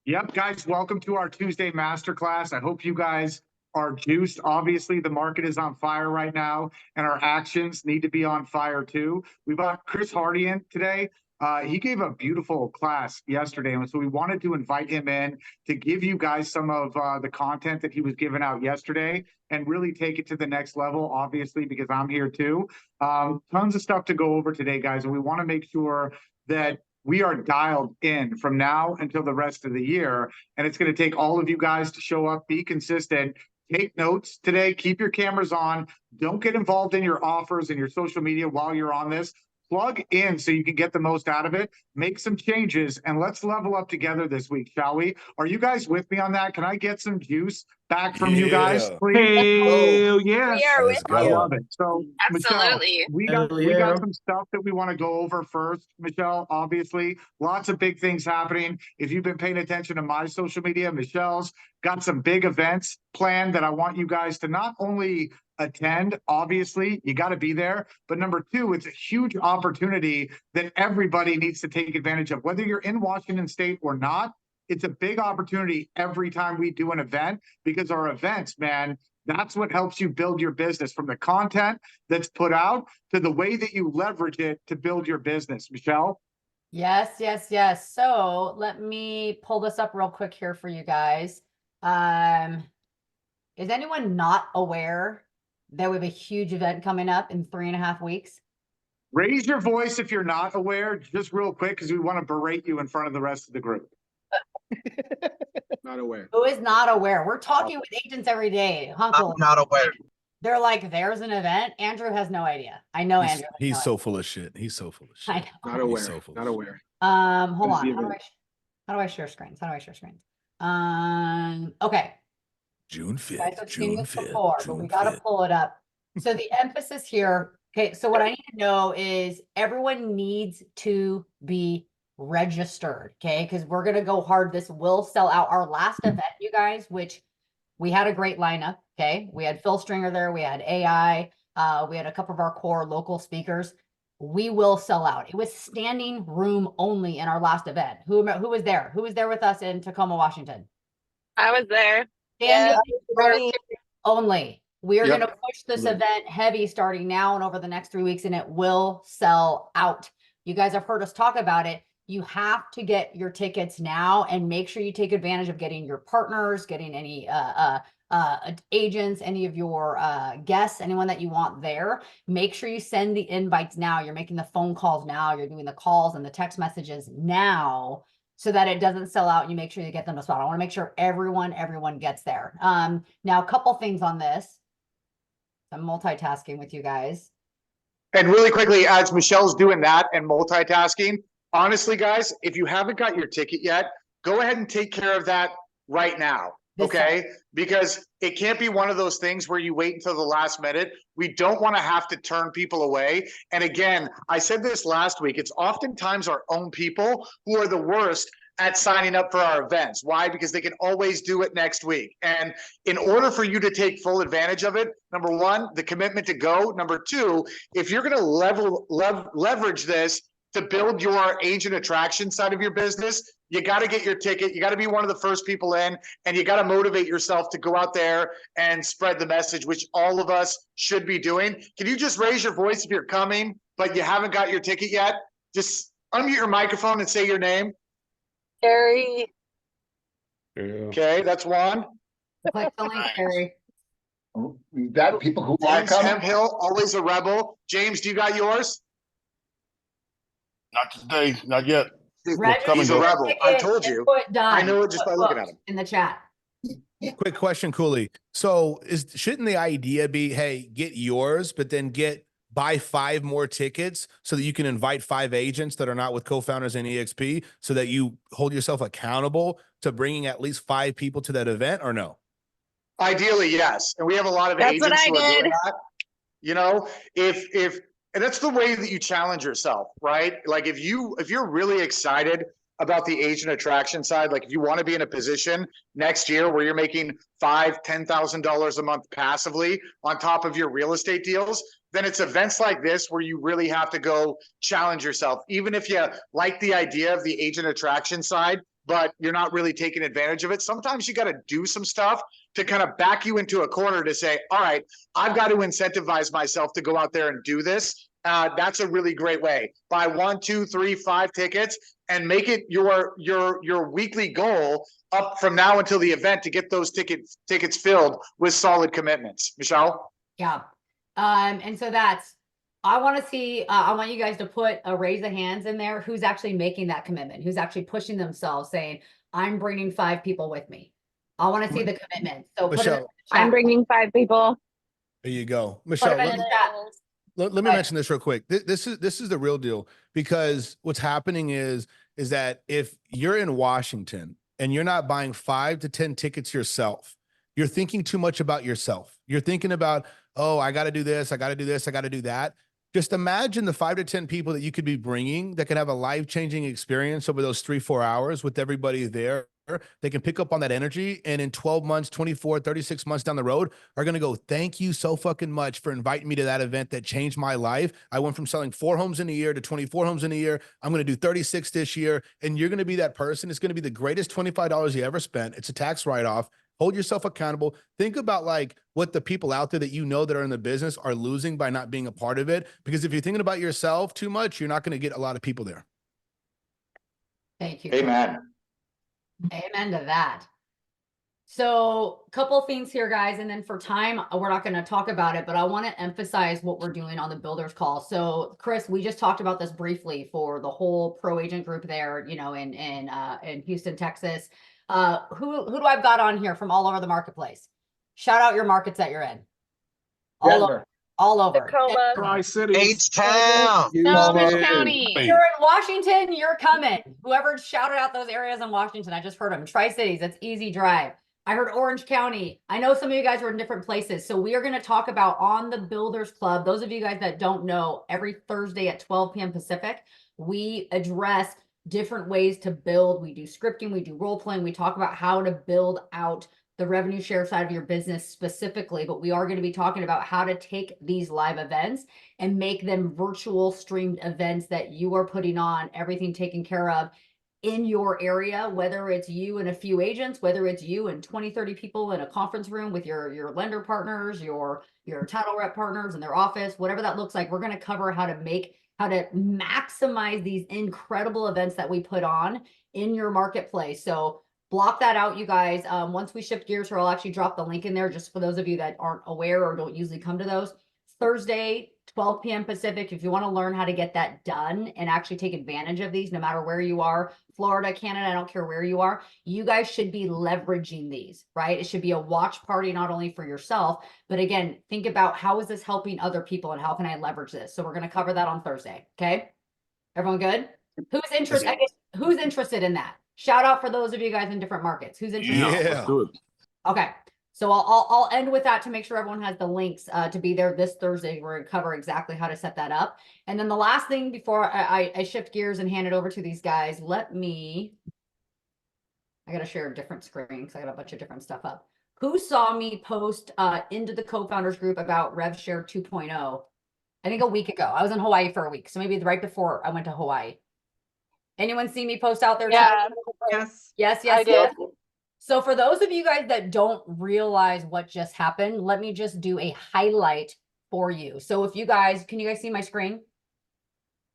Yep, guys, welcome to our Tuesday masterclass. I hope you guys are juiced. Obviously, the market is on fire right now, and our actions need to be on fire too. We brought Chris Hardee in today. He gave a beautiful class yesterday, and so we wanted to invite him in to give you guys some of the content that he was giving out yesterday and really take it to the next level, obviously, because I'm here too. Tons of stuff to go over today, guys, and we want to make sure that we are dialed in from now until the rest of the year. And it's going to take all of you guys to show up, be consistent, take notes today, keep your cameras on, don't get involved in your offers and your social media while you're on this. Plug in so you can get the most out of it, make some changes, and let's level up together this week, shall we? Are you guys with me on that? Can I get some juice back from you guys, please? Hell yes. We are with I you. love it. So, Michelle, Absolutely. we got some stuff that we want to go over first. Michelle, obviously, lots of big things happening. If you've been paying attention to my social media, Michelle's got some big events planned that I want you guys to not only attend, obviously, you got to be there, but number two, it's a huge opportunity that everybody needs to take advantage of. Whether you're in Washington State or not, it's a big opportunity every time we do an event, because our events, man, that's what helps you build your business, from the content that's put out to the way that you leverage it to build your business. Michelle? Yes, yes, yes. So let me pull this up real quick here for you guys. Is anyone not aware that we have a huge event coming up in 3.5 weeks? Raise your voice if you're not aware, just real quick, because we want to berate you in front of the rest of the group. Not aware. Who is not aware? We're talking with agents every day. I'm not aware. They're like, there's an event. Andrew has no idea. I know Andrew. He's so full of shit. He's so full of shit. I know. Not aware. So not aware. Hold on. How do I share screens? Okay. June 5th. Guys have seen June this 5th. before, but June we got to 5th. pull it up. So the emphasis here. Okay. So what I need to know is everyone needs to be registered. Okay. Because we're going to go hard. This will sell out. Our last event, you guys, which we had a great lineup. Okay. We had Phil Stringer there. We had AI. We had a couple of our core local speakers. We will sell out. It was standing room only in our last event. Who was there? Who was there with us in Tacoma, Washington? I was there. Standing Yeah. room only. We are Yep. going to push this event heavy starting now and over the next 3 weeks, and it will sell out. You guys have heard us talk about it. You have to get your tickets now and make sure you take advantage of getting your partners, getting any agents, any of your guests, anyone that you want there. Make sure you send the invites now. You're making the phone calls now. You're doing the calls and the text messages now, so that it doesn't sell out. And you make sure you get them to spot. I want to make sure everyone gets there. Now, a couple things on this. I'm multitasking with you guys. And really quickly, as Michelle's doing that and multitasking, honestly, guys, if you haven't got your ticket yet, go ahead and take care of that right now. Okay, because it can't be one of those things where you wait until the last minute. We don't want to have to turn people away. And again, I said this last week, it's oftentimes our own people who are the worst at signing up for our events. Why? Because they can always do it next week. And in order for you to take full advantage of it, number one, the commitment to go. Number two, if you're going to leverage this to build your agent attraction side of your business, you got to get your ticket. You got to be one of the first people in, and you got to motivate yourself to go out there and spread the message, which all of us should be doing. Can you just raise your voice if you're coming, but you haven't got your ticket yet? Just unmute your microphone and say your name. Carrie. Okay, that's one. Click the link, Carrie. That people who are James coming. Hemphill, always a rebel. James, do you got yours? Not today, not yet. He's a rebel. I told you. I know it just by looking at him. In the chat. Quick question, Cooley. So shouldn't the idea be, hey, get yours, but then buy 5 more tickets so that you can invite 5 agents that are not with co-founders in EXP, so that you hold yourself accountable to bringing at least 5 people to that event, or no? Ideally, yes. And we have a lot of agents who are doing that. You know, and that's the way that you challenge yourself, right? Like if you're really excited about the agent attraction side, like if you want to be in a position next year where you're making $5,000-$10,000 a month passively on top of your real estate deals, then it's events like this where you really have to go challenge yourself. Even if you like the idea of the agent attraction side, but you're not really taking advantage of it. Sometimes you got to do some stuff to kind of back you into a corner to say, all right, I've got to incentivize myself to go out there and do this. That's a really great way. Buy 1, 2, 3, 5 tickets and make it your weekly goal up from now until the event to get those tickets filled with solid commitments. Michelle? Yeah. And so I want to see, I want you guys to put a raise of hands in there. Who's actually making that commitment? Who's actually pushing themselves saying, I'm bringing 5 people with me. I want to see the commitment. So put it in Michelle, the I'm chat. bringing 5 people. there you go. Put Michelle, them in the chat. let me Right. mention this real quick. This is the real deal, because what's happening is that if you're in Washington and you're not buying 5 to 10 tickets yourself, you're thinking too much about yourself. You're thinking about, oh, I got to do this, I got to do this, I got to do that. Just imagine the 5 to 10 people that you could be bringing that could have a life-changing experience over those 3-4 hours with everybody there. They can pick up on that energy, and in 12 months, 24, 36 months down the road are going to go, thank you so fucking much for inviting me to that event that changed my life. I went from selling 4 homes in a year to 24 homes in a year. I'm going to do 36 this year. And you're going to be that person. It's going to be the greatest $25 you ever spent. It's a tax write-off. Hold yourself accountable. Think about like what the people out there that you know that are in the business are losing by not being a part of it. Because if you're thinking about yourself too much, you're not going to get a lot of people there. Thank you. Amen. Amen to that. So a couple things here, guys. And then for time, we're not going to talk about it, but I want to emphasize what we're doing on the builders call. So Chris, we just talked about this briefly for the whole pro agent group there, you know, in Houston, Texas. Who do I've got on here from all over the marketplace? Shout out your markets that you're in. All over. Tacoma. Denver. H-Town. No, Orange County. You're in Washington, you're coming. Whoever shouted out those areas in Washington, I just heard them. Tri-Cities, that's easy drive. I heard Orange County. I know some of you guys are in different places. So we are going to talk about on the Builders Club. Those of you guys that don't know, every Thursday at 12 p.m. Pacific, we address different ways to build. We do scripting, we do role playing, we talk about how to build out the revenue share side of your business specifically, but we are going to be talking about how to take these live events and make them virtual streamed events that you are putting on, everything taken care of in your area, whether it's you and a few agents, whether it's you and 20, 30 people in a conference room with your lender partners, your title rep partners in their office, whatever that looks like. We're going to cover how to maximize these incredible events that we put on in your marketplace. So block that out, you guys. Once we shift gears here, I'll actually drop the link in there just for those of you that aren't aware or don't usually come to those. Thursday, 12 p.m. Pacific, if you want to learn how to get that done and actually take advantage of these, no matter where you are, Florida, Canada, I don't care where you are, you guys should be leveraging these, right? It should be a watch party, not only for yourself, but again, think about how is this helping other people and how can I leverage this? So we're going to cover that on Thursday. Okay. Everyone good? Who's interested? Who's interested in that? Shout out for those of you guys in different markets. Who's interested? Yeah. Let's do it. Okay. So I'll end with that to make sure everyone has the links to be there this Thursday. We're going to cover exactly how to set that up. And then the last thing before I shift gears and hand it over to these guys, I got to share a different screen because I got a bunch of different stuff up. Who saw me post into the co-founders group about RevShare 2.0? I think a week ago. I was in Hawaii for a week. So maybe right before I went to Hawaii. Anyone see me post out there? Yeah. Yes. I did. So for those of you guys that don't realize what just happened, let me just do a highlight for you. So if you guys, can you guys see my screen?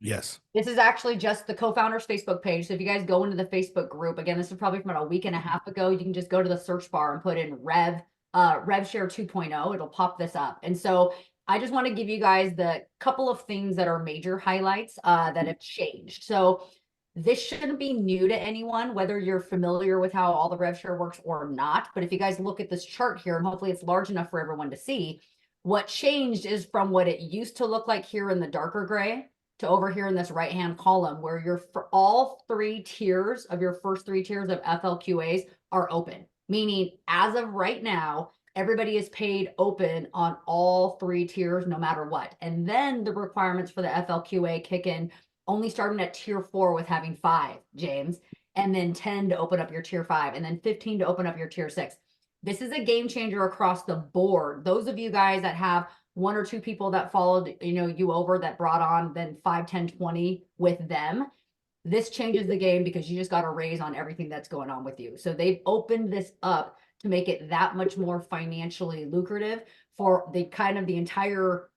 Yes. This is actually just the co-founders Facebook page. So if you guys go into the Facebook group, again, this is probably from about a week and a half ago, you can just go to the search bar and put in RevShare 2.0. It'll pop this up. And so I just want to give you guys the couple of things that are major highlights that have changed. So this shouldn't be new to anyone, whether you're familiar with how all the RevShare works or not. But if you guys look at this chart here, and hopefully it's large enough for everyone to see, what changed is from what it used to look like here in the darker gray to over here in this right-hand column, where for all 3 tiers of your first 3 tiers of FLQAs are open. Meaning, as of right now, everybody is paid open on all 3 tiers, no matter what. And then the requirements for the FLQA kick in only starting at tier 4 with having 5, James, and then 10 to open up your tier 5, and then 15 to open up your tier 6. This is a game changer across the board. Those of you guys that have 1 or 2 people that followed, you over that brought on then 5, 10, 20 with them, This changes the game because you just got a raise on everything that's going on with you. So they've opened this up to make it that much more financially lucrative for the kind of the entire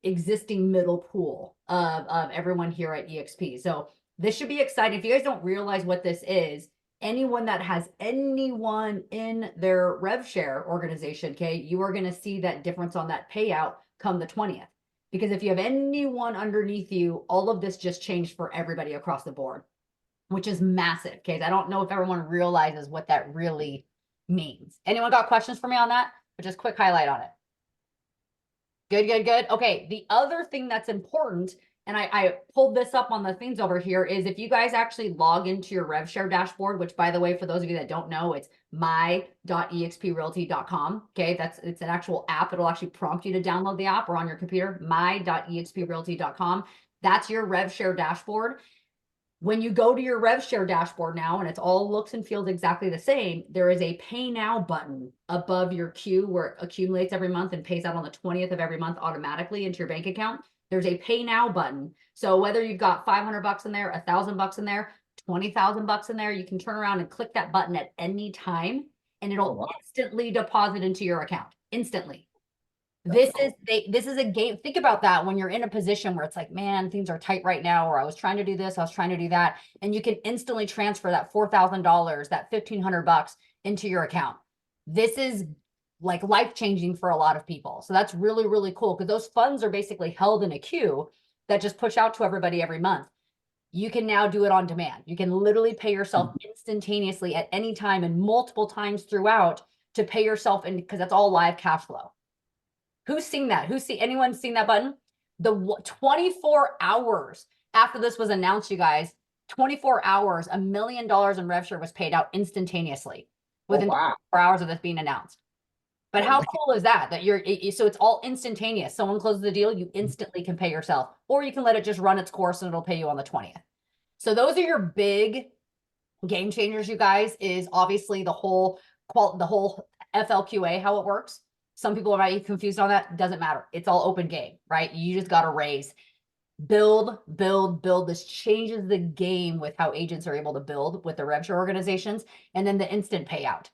existing middle pool of everyone here at EXP. So this should be exciting. If you guys don't realize what this is, anyone that has anyone in their rev share organization, okay, you are going to see that difference on that payout come the 20th. Because if you have anyone underneath you, all of this just changed for everybody across the board, which is massive. Okay, I don't know if everyone realizes what that really means. Anyone got questions for me on that? But just quick highlight on it. Good, good, good. Okay, the other thing that's important, and I pulled this up on the things over here, is if you guys actually log into your RevShare dashboard, which by the way, for those of you that don't know, it's my.exprealty.com. Okay, it's an actual app. It'll actually prompt you to download the app or on your computer, my.exprealty.com. That's your RevShare dashboard. When you go to your RevShare dashboard now, and it's all looks and feels exactly the same, there is a pay now button above your queue where it accumulates every month and pays out on the 20th of every month automatically into your bank account. There's a pay now button. So whether you've got 500 bucks in there, $1,000 in there, 20,000 bucks in there, you can turn around and click that button at any time and it'll instantly deposit into your account instantly. This is a game. Think about that when you're in a position where it's like, man, things are tight right now, or I was trying to do this, I was trying to do that. And you can instantly transfer that $4,000, that 1,500 bucks into your account. This is like life-changing for a lot of people. So that's really, really cool because those funds are basically held in a queue that just push out to everybody every month. You can now do it on demand. You can literally pay yourself instantaneously at any time and multiple times throughout to pay yourself in because that's all live cash flow. Who's seen that? Anyone seen that button? The 24 hours after this was announced, you guys, 24 hours, $1 million in RevShare was paid out instantaneously within 24 hours of this being announced. But how cool is that? So it's all instantaneous. Someone closes the deal, you instantly can pay yourself, or you can let it just run its course and it'll pay you on the 20th. So those are your big game changers, you guys, is obviously the whole FLQA, how it works. Some people might be confused on that. Doesn't matter. It's all open game, right? You just got to raise, build. This changes the game with how agents are able to build with the RevShare organizations, and then the instant payout.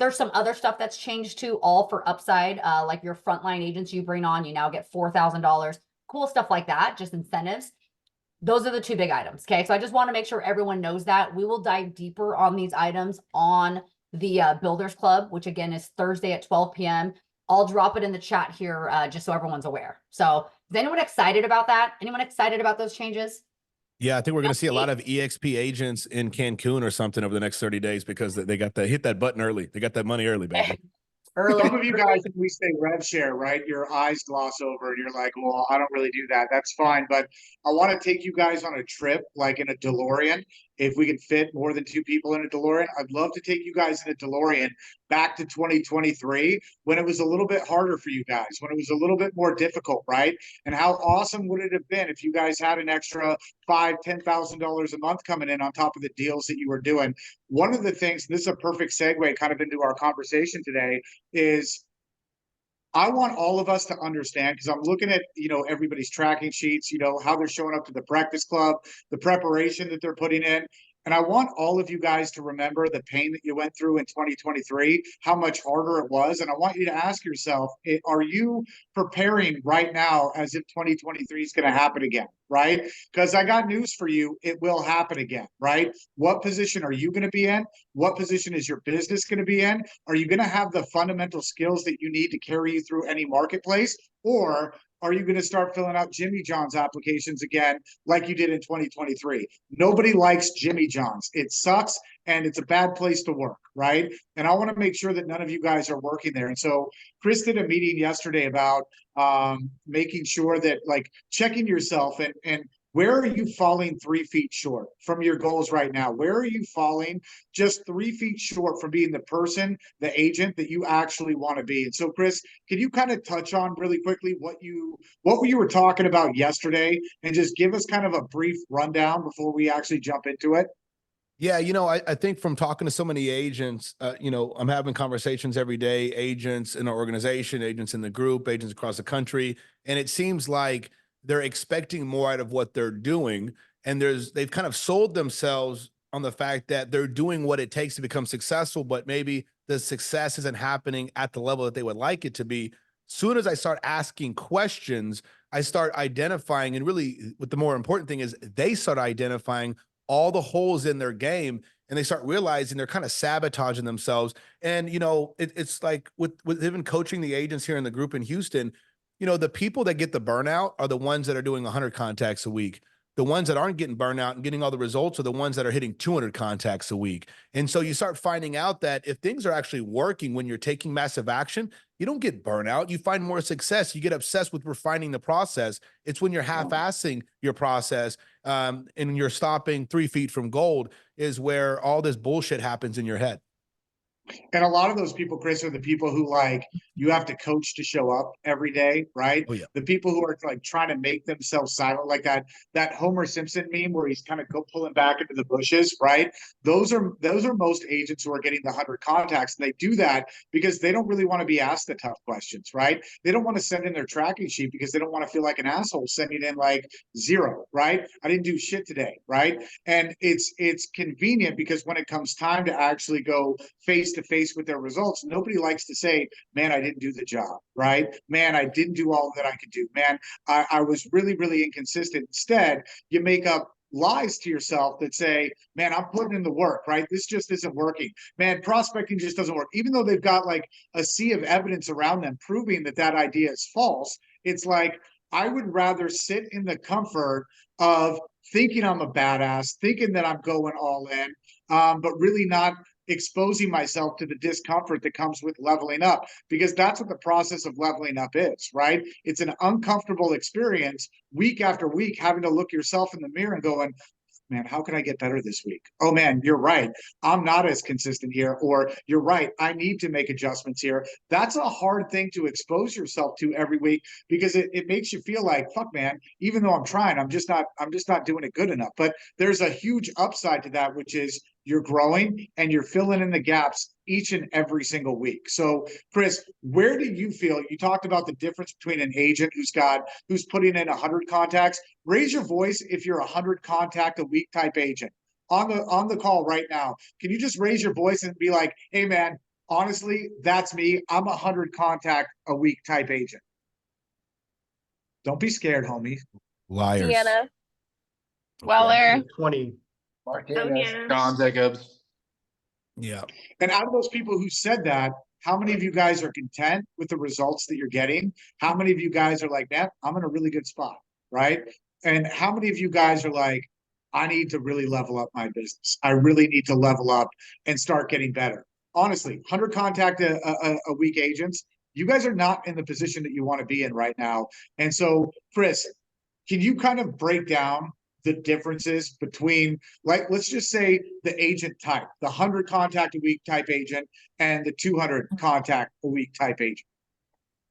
There's some other stuff that's changed too, all for upside, like your frontline agents you bring on, you now get $4,000, cool stuff like that, just incentives. Those are the two big items. Okay. So I just want to make sure everyone knows that. We will dive deeper on these items on the Builders Club, which again is Thursday at 12 p.m. I'll drop it in the chat here just so everyone's aware. So is anyone excited about that? Anyone excited about those changes? Yeah, I think we're going to see a lot of EXP agents in Cancun or something over the next 30 days because they got hit that button early. They got that money early, baby. Some of you guys, when we say rev share, right, your eyes gloss over and you're like, well, I don't really do that. That's fine. But I want to take you guys on a trip, like in a DeLorean. If we can fit more than 2 people in a DeLorean, I'd love to take you guys in a DeLorean back to 2023 when it was a little bit harder for you guys, when it was a little bit more difficult, right? And how awesome would it have been if you guys had an extra $5,000, $10,000 a month coming in on top of the deals that you were doing? One of the things, this is a perfect segue kind of into our conversation today, is I want all of us to understand, because I'm looking at, everybody's tracking sheets, how they're showing up to the Breakfast Club, the preparation that they're putting in. And I want all of you guys to remember the pain that you went through in 2023, how much harder it was. And I want you to ask yourself, are you preparing right now as if 2023 is going to happen again, right? Because I got news for you. It will happen again, right? What position are you going to be in? What position is your business going to be in? Are you going to have the fundamental skills that you need to carry you through any marketplace? Or are you going to start filling out Jimmy John's applications again like you did in 2023? Nobody likes Jimmy John's. It sucks and it's a bad place to work, right? And I want to make sure that none of you guys are working there. And so Chris did a meeting yesterday about making sure that, like, checking yourself and where are you falling 3 feet short from your goals right now? Where are you falling just 3 feet short from being the person, the agent that you actually want to be? And so, Chris, can you kind of touch on really quickly what you were talking about yesterday and just give us kind of a brief rundown before we actually jump into it? Yeah, I think from talking to so many agents, I'm having conversations every day, agents in our organization, agents in the group, agents across the country, and it seems like they're expecting more out of what they're doing. and they've kind of sold themselves on the fact that they're doing what it takes to become successful, but maybe the success isn't happening at the level that they would like it to be. Soon as I start asking questions, I start identifying, and really what the more important thing is, they start identifying all the holes in their game, and they start realizing they're kind of sabotaging themselves. And, it's like with even coaching the agents here in the group in Houston, the people that get the burnout are the ones that are doing 100 contacts a week. The ones that aren't getting burnout and getting all the results are the ones that are hitting 200 contacts a week. And so you start finding out that if things are actually working when you're taking massive action, you don't get burnout. You find more success. You get obsessed with refining the process. It's when you're half-assing your process and you're stopping 3 feet from gold is where all this bullshit happens in your head. And a lot of those people, Chris, are the people who you have to coach to show up every day, right? Oh, yeah. The people who are trying to make themselves silent, like that Homer Simpson meme where he's kind of pulling back into the bushes, right? Those are most agents who are getting the 100 contacts. And they do that because they don't really want to be asked the tough questions, right? They don't want to send in their tracking sheet because they don't want to feel like an asshole sending in 0, right? I didn't do shit today, right? And it's convenient because when it comes time to actually go face to face with their results, nobody likes to say, man, I didn't do the job, right? Man, I didn't do all that I could do. Man, I was really, really inconsistent. Instead, you make up lies to yourself that say, man, I'm putting in the work, right? This just isn't working. Man, prospecting just doesn't work. Even though they've got a sea of evidence around them proving that idea is false, it's like, I would rather sit in the comfort of thinking I'm a badass, thinking that I'm going all in, but really not exposing myself to the discomfort that comes with leveling up, because that's what the process of leveling up is, right? It's an uncomfortable experience week after week, having to look yourself in the mirror and going, man, how can I get better this week? Oh man, you're right. I'm not as consistent here. Or you're right. I need to make adjustments here. That's a hard thing to expose yourself to every week, because it makes you feel like, fuck man, even though I'm trying, I'm just not doing it good enough. But there's a huge upside to that, which is you're growing and you're filling in the gaps each and every single week. So Chris, where do you feel, you talked about the difference between an agent who's putting in 100 contacts. Raise your voice if you're 100 contact a week type agent on the call right now. Can you just raise your voice and be like, hey man, honestly, that's me. I'm 100 contact a week type agent. Don't be scared, homie. Liars. Sienna. Weller. 20. Sonia. John Jacobs. Yeah. And out of those people who said that, how many of you guys are content with the results that you're getting? How many of you guys are like, man, I'm in a really good spot, right? And how many of you guys are like, I need to really level up my business. I really need to level up and start getting better. Honestly, 100 contact a week agents, you guys are not in the position that you want to be in right now. And so, Chris, can you kind of break down the differences between, let's just say the agent type, the 100 contact a week type agent and the 200 contact a week type agent?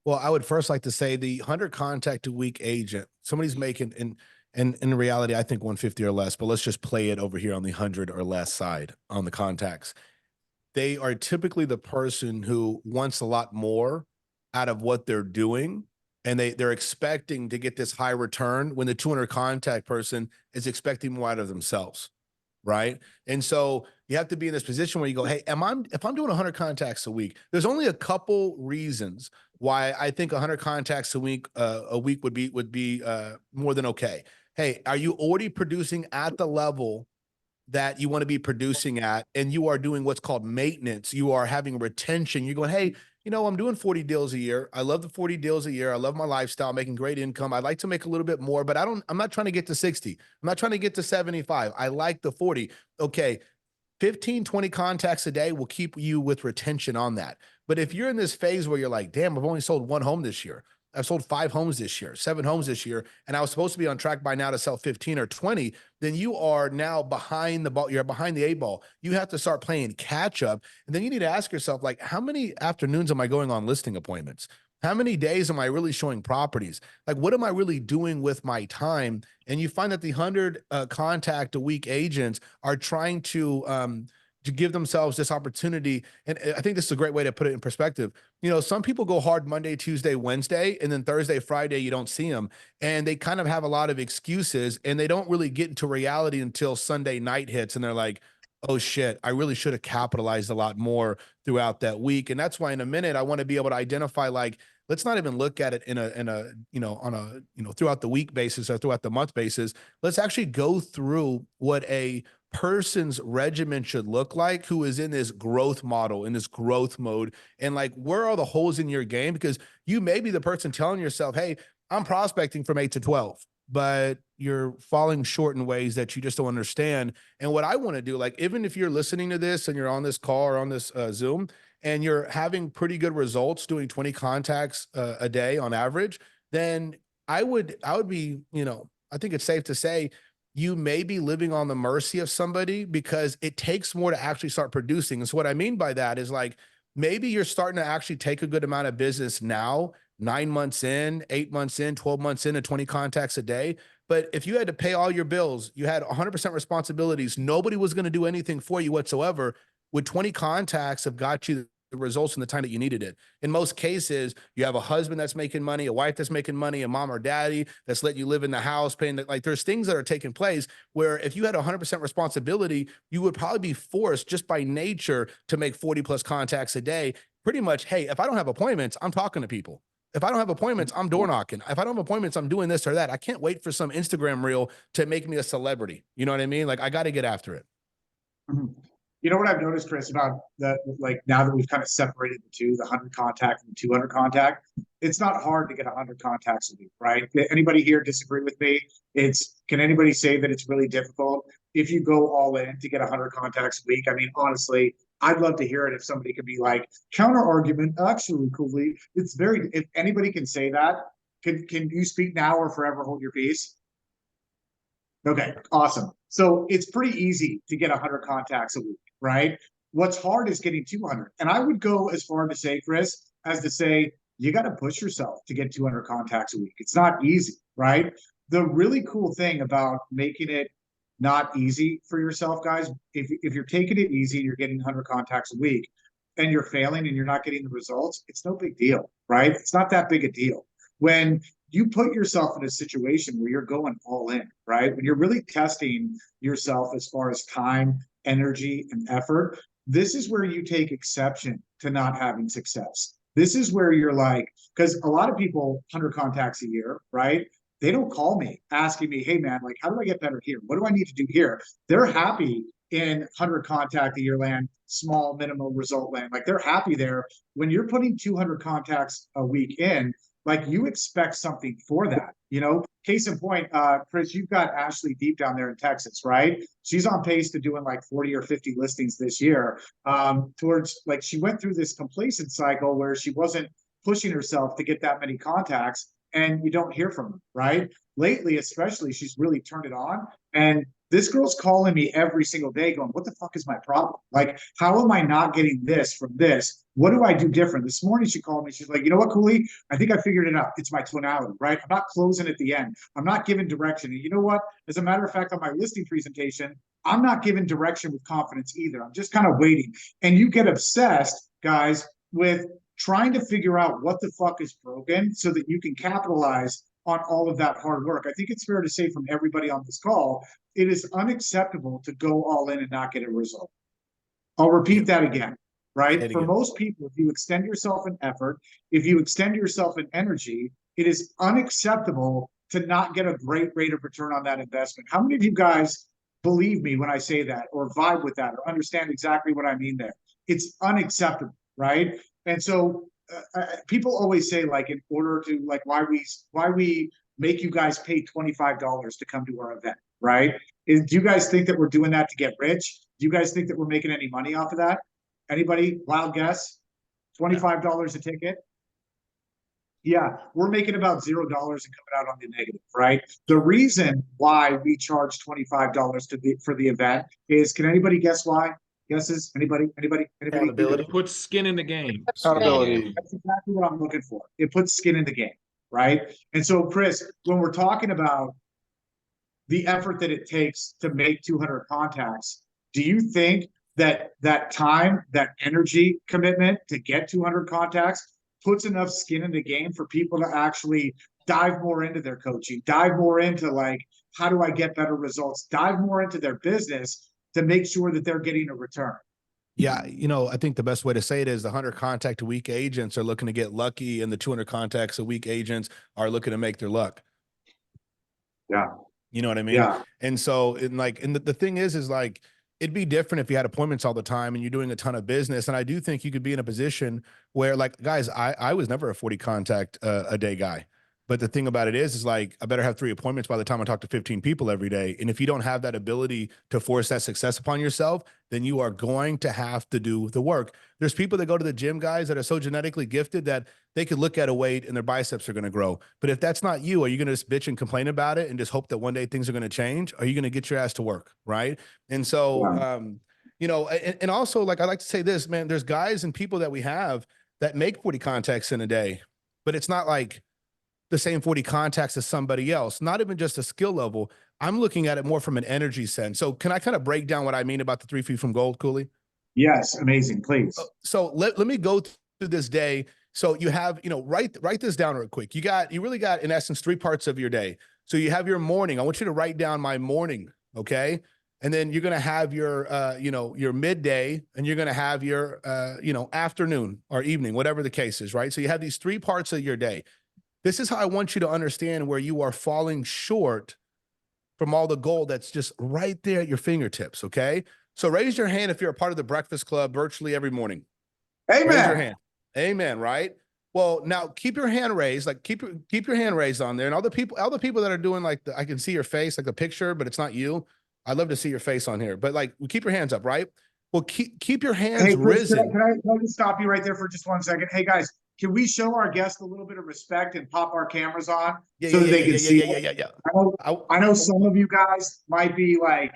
Well, I would first like to say the 100 contact a week agent, somebody's making, and in reality, I think 150 or less, but let's just play it over here on the 100 or less side on the contacts. They are typically the person who wants a lot more out of what they're doing, and they're expecting to get this high return when the 200 contact person is expecting more out of themselves, right? And so you have to be in this position where you go, hey, if I'm doing 100 contacts a week, there's only a couple reasons why I think 100 contacts a week would be more than okay. Hey, are you already producing at the level that you want to be producing at, and you are doing what's called maintenance? You are having retention. You're going, hey, I'm doing 40 deals a year. I love the 40 deals a year. I love my lifestyle, making great income. I'd like to make a little bit more, but I'm not trying to get to 60. I'm not trying to get to 75. I like the 40. Okay. 15, 20 contacts a day will keep you with retention on that. But if you're in this phase where you're like, damn, I've only sold 1 home this year. I've sold 5 homes this year, 7 homes this year, and I was supposed to be on track by now to sell 15 or 20, then you are now behind the ball. You're behind the 8 ball. You have to start playing catch up. And then you need to ask yourself, like, how many afternoons am I going on listing appointments? How many days am I really showing properties? Like, what am I really doing with my time? And you find that the 100 contact a week agents are trying to to give themselves this opportunity. And I think this is a great way to put it in perspective. You know, some people go hard Monday, Tuesday, Wednesday, and then Thursday, Friday, you don't see them. And they kind of have a lot of excuses and they don't really get into reality until Sunday night hits. And they're like, oh shit, I really should have capitalized a lot more throughout that week. And that's why in a minute, I want to be able to identify, like, let's not even look at it in a, you know, on a, you know, throughout the week basis or throughout the month basis. Let's actually go through what a person's regimen should look like who is in this growth model, in this growth mode, and like, where are the holes in your game? Because you may be the person telling yourself, hey, I'm prospecting from 8 to 12, but you're falling short in ways that you just don't understand. And what I want to do, like, even if you're listening to this and you're on this call or on this Zoom and you're having pretty good results doing 20 contacts a day on average, then I would be, you know, I think it's safe to say you may be living on the mercy of somebody, because it takes more to actually start producing. And so what I mean by that is, like, maybe you're starting to actually take a good amount of business now, 9 months in, 8 months in, 12 months in, at 20 contacts a day. But if you had to pay all your bills, you had 100% responsibilities, nobody was going to do anything for you whatsoever, would 20 contacts have got you the results in the time that you needed it? In most cases, you have a husband that's making money, a wife that's making money, a mom or daddy that's letting you live in the house, paying the, like, there's things that are taking place where if you had 100% responsibility, you would probably be forced just by nature to make 40 plus contacts a day. Pretty much, hey, if I don't have appointments, I'm talking to people. If I don't have appointments, I'm door knocking. If I don't have appointments, I'm doing this or that. I can't wait for some Instagram reel to make me a celebrity. You know what I mean? Like, I got to get after it. You know what I've noticed, Chris, about that, like, now that we've kind of separated the two, the 100 contact and the 200 contact, it's not hard to get 100 contacts a week, right? Anybody here disagree with me? Can anybody say that it's really difficult if you go all in to get 100 contacts a week? I mean, honestly, I'd love to hear it if somebody could be like, counter argument, actually, Cooley, it's very, if anybody can say that, can you speak now or forever hold your peace? Okay, awesome. So it's pretty easy to get 100 contacts a week, right? What's hard is getting 200. And I would go as far to say, Chris, as to say, you got to push yourself to get 200 contacts a week. It's not easy, right? The really cool thing about making it not easy for yourself, guys, if you're taking it easy, you're getting 100 contacts a week and you're failing and you're not getting the results, it's no big deal, right? It's not that big a deal. When you put yourself in a situation where you're going all in, right? When you're really testing yourself as far as time, energy, and effort, this is where you take exception to not having success. This is where you're like, because a lot of people, 100 contacts a year, right? They don't call me asking me, hey man, like, how do I get better here? What do I need to do here? They're happy in 100 contact a year land, small minimum result land. Like, they're happy there. When you're putting 200 contacts a week in, like, you expect something for that, you know? Case in point, Chris, you've got Ashley Deep down there in Texas, right? She's on pace to doing like 40 or 50 listings this year. Towards, like, she went through this complacent cycle where she wasn't pushing herself to get that many contacts, and you don't hear from her, right? Lately, especially, she's really turned it on. And this girl's calling me every single day going, what the fuck is my problem? Like, how am I not getting this from this? What do I do different? This morning she called me. She's like, you know what, Cooley? I think I figured it out. It's my tonality, right? I'm not closing at the end. I'm not giving direction. And you know what? As a matter of fact, on my listing presentation, I'm not giving direction with confidence either. I'm just kind of waiting. And you get obsessed, guys, with trying to figure out what the fuck is broken so that you can capitalize on all of that hard work. I think it's fair to say from everybody on this call, it is unacceptable to go all in and not get a result. I'll repeat that again, right? For most people, if you extend yourself in effort, if you extend yourself in energy, it is unacceptable to not get a great rate of return on that investment. How many of you guys believe me when I say that, or vibe with that, or understand exactly what I mean there? It's unacceptable, right? And so people always say, like, in order to, like, why we make you guys pay $25 to come to our event, right? Do you guys think that we're doing that to get rich? Do you guys think that we're making any money off of that? Anybody? Wild guess? $25 a ticket? Yeah, we're making about $0 and coming out on the negative, right? The reason why we charge $25 for the event is, can anybody guess why? Guesses? Anybody? Accountability. It puts skin in the game. Accountability. That's exactly what I'm looking for. It puts skin in the game, right? And so, Chris, when we're talking about the effort that it takes to make 200 contacts, do you think that time, that energy commitment to get 200 contacts puts enough skin in the game for people to actually dive more into their coaching, dive more into like, how do I get better results, dive more into their business to make sure that they're getting a return. Yeah, I think the best way to say it is the 100 contact a week agents are looking to get lucky, and the 200 contacts a week agents are looking to make their luck. Yeah. You know what I mean? Yeah. And so, the thing is like, it'd be different if you had appointments all the time and you're doing a ton of business. And I do think you could be in a position where, like, guys, I was never a 40 contact a day guy. But the thing about it is like, I better have 3 appointments by the time I talk to 15 people every day. And if you don't have that ability to force that success upon yourself, then you are going to have to do the work. There's people that go to the gym, guys, that are so genetically gifted that they could look at a weight and their biceps are going to grow. But if that's not you, are you going to just bitch and complain about it and just hope that one day things are going to change? Are you going to get your ass to work? Right. And so, and also, like, I like to say this, man, there's guys and people that we have that make 40 contacts in a day, but it's not like the same 40 contacts as somebody else, not even just a skill level. I'm looking at it more from an energy sense. So can I kind of break down what I mean about the 3 feet from gold, Cooley? Yes. Amazing. Please. So let me go through this day. So you have, write this down real quick. You really got, in essence, 3 parts of your day. So you have your morning. I want you to write down my morning. Okay. And then you're going to have your, your midday, and you're going to have your, afternoon or evening, whatever the case is. Right. So you have these 3 parts of your day. This is how I want you to understand where you are falling short from all the gold that's just right there at your fingertips, okay? So raise your hand if you're a part of the Breakfast Club virtually every morning. Amen. Raise your hand. Amen, right? Well, now keep your hand raised, like keep your hand raised on there. And all the people that are doing, like, I can see your face, like the picture, but it's not you. I'd love to see your face on here, but like, keep your hands up, right? Well, keep your hands risen. Can I just stop you right there for just 1 second? Hey guys, can we show our guests a little bit of respect and pop our cameras on so that they can see? I know some of you guys might be like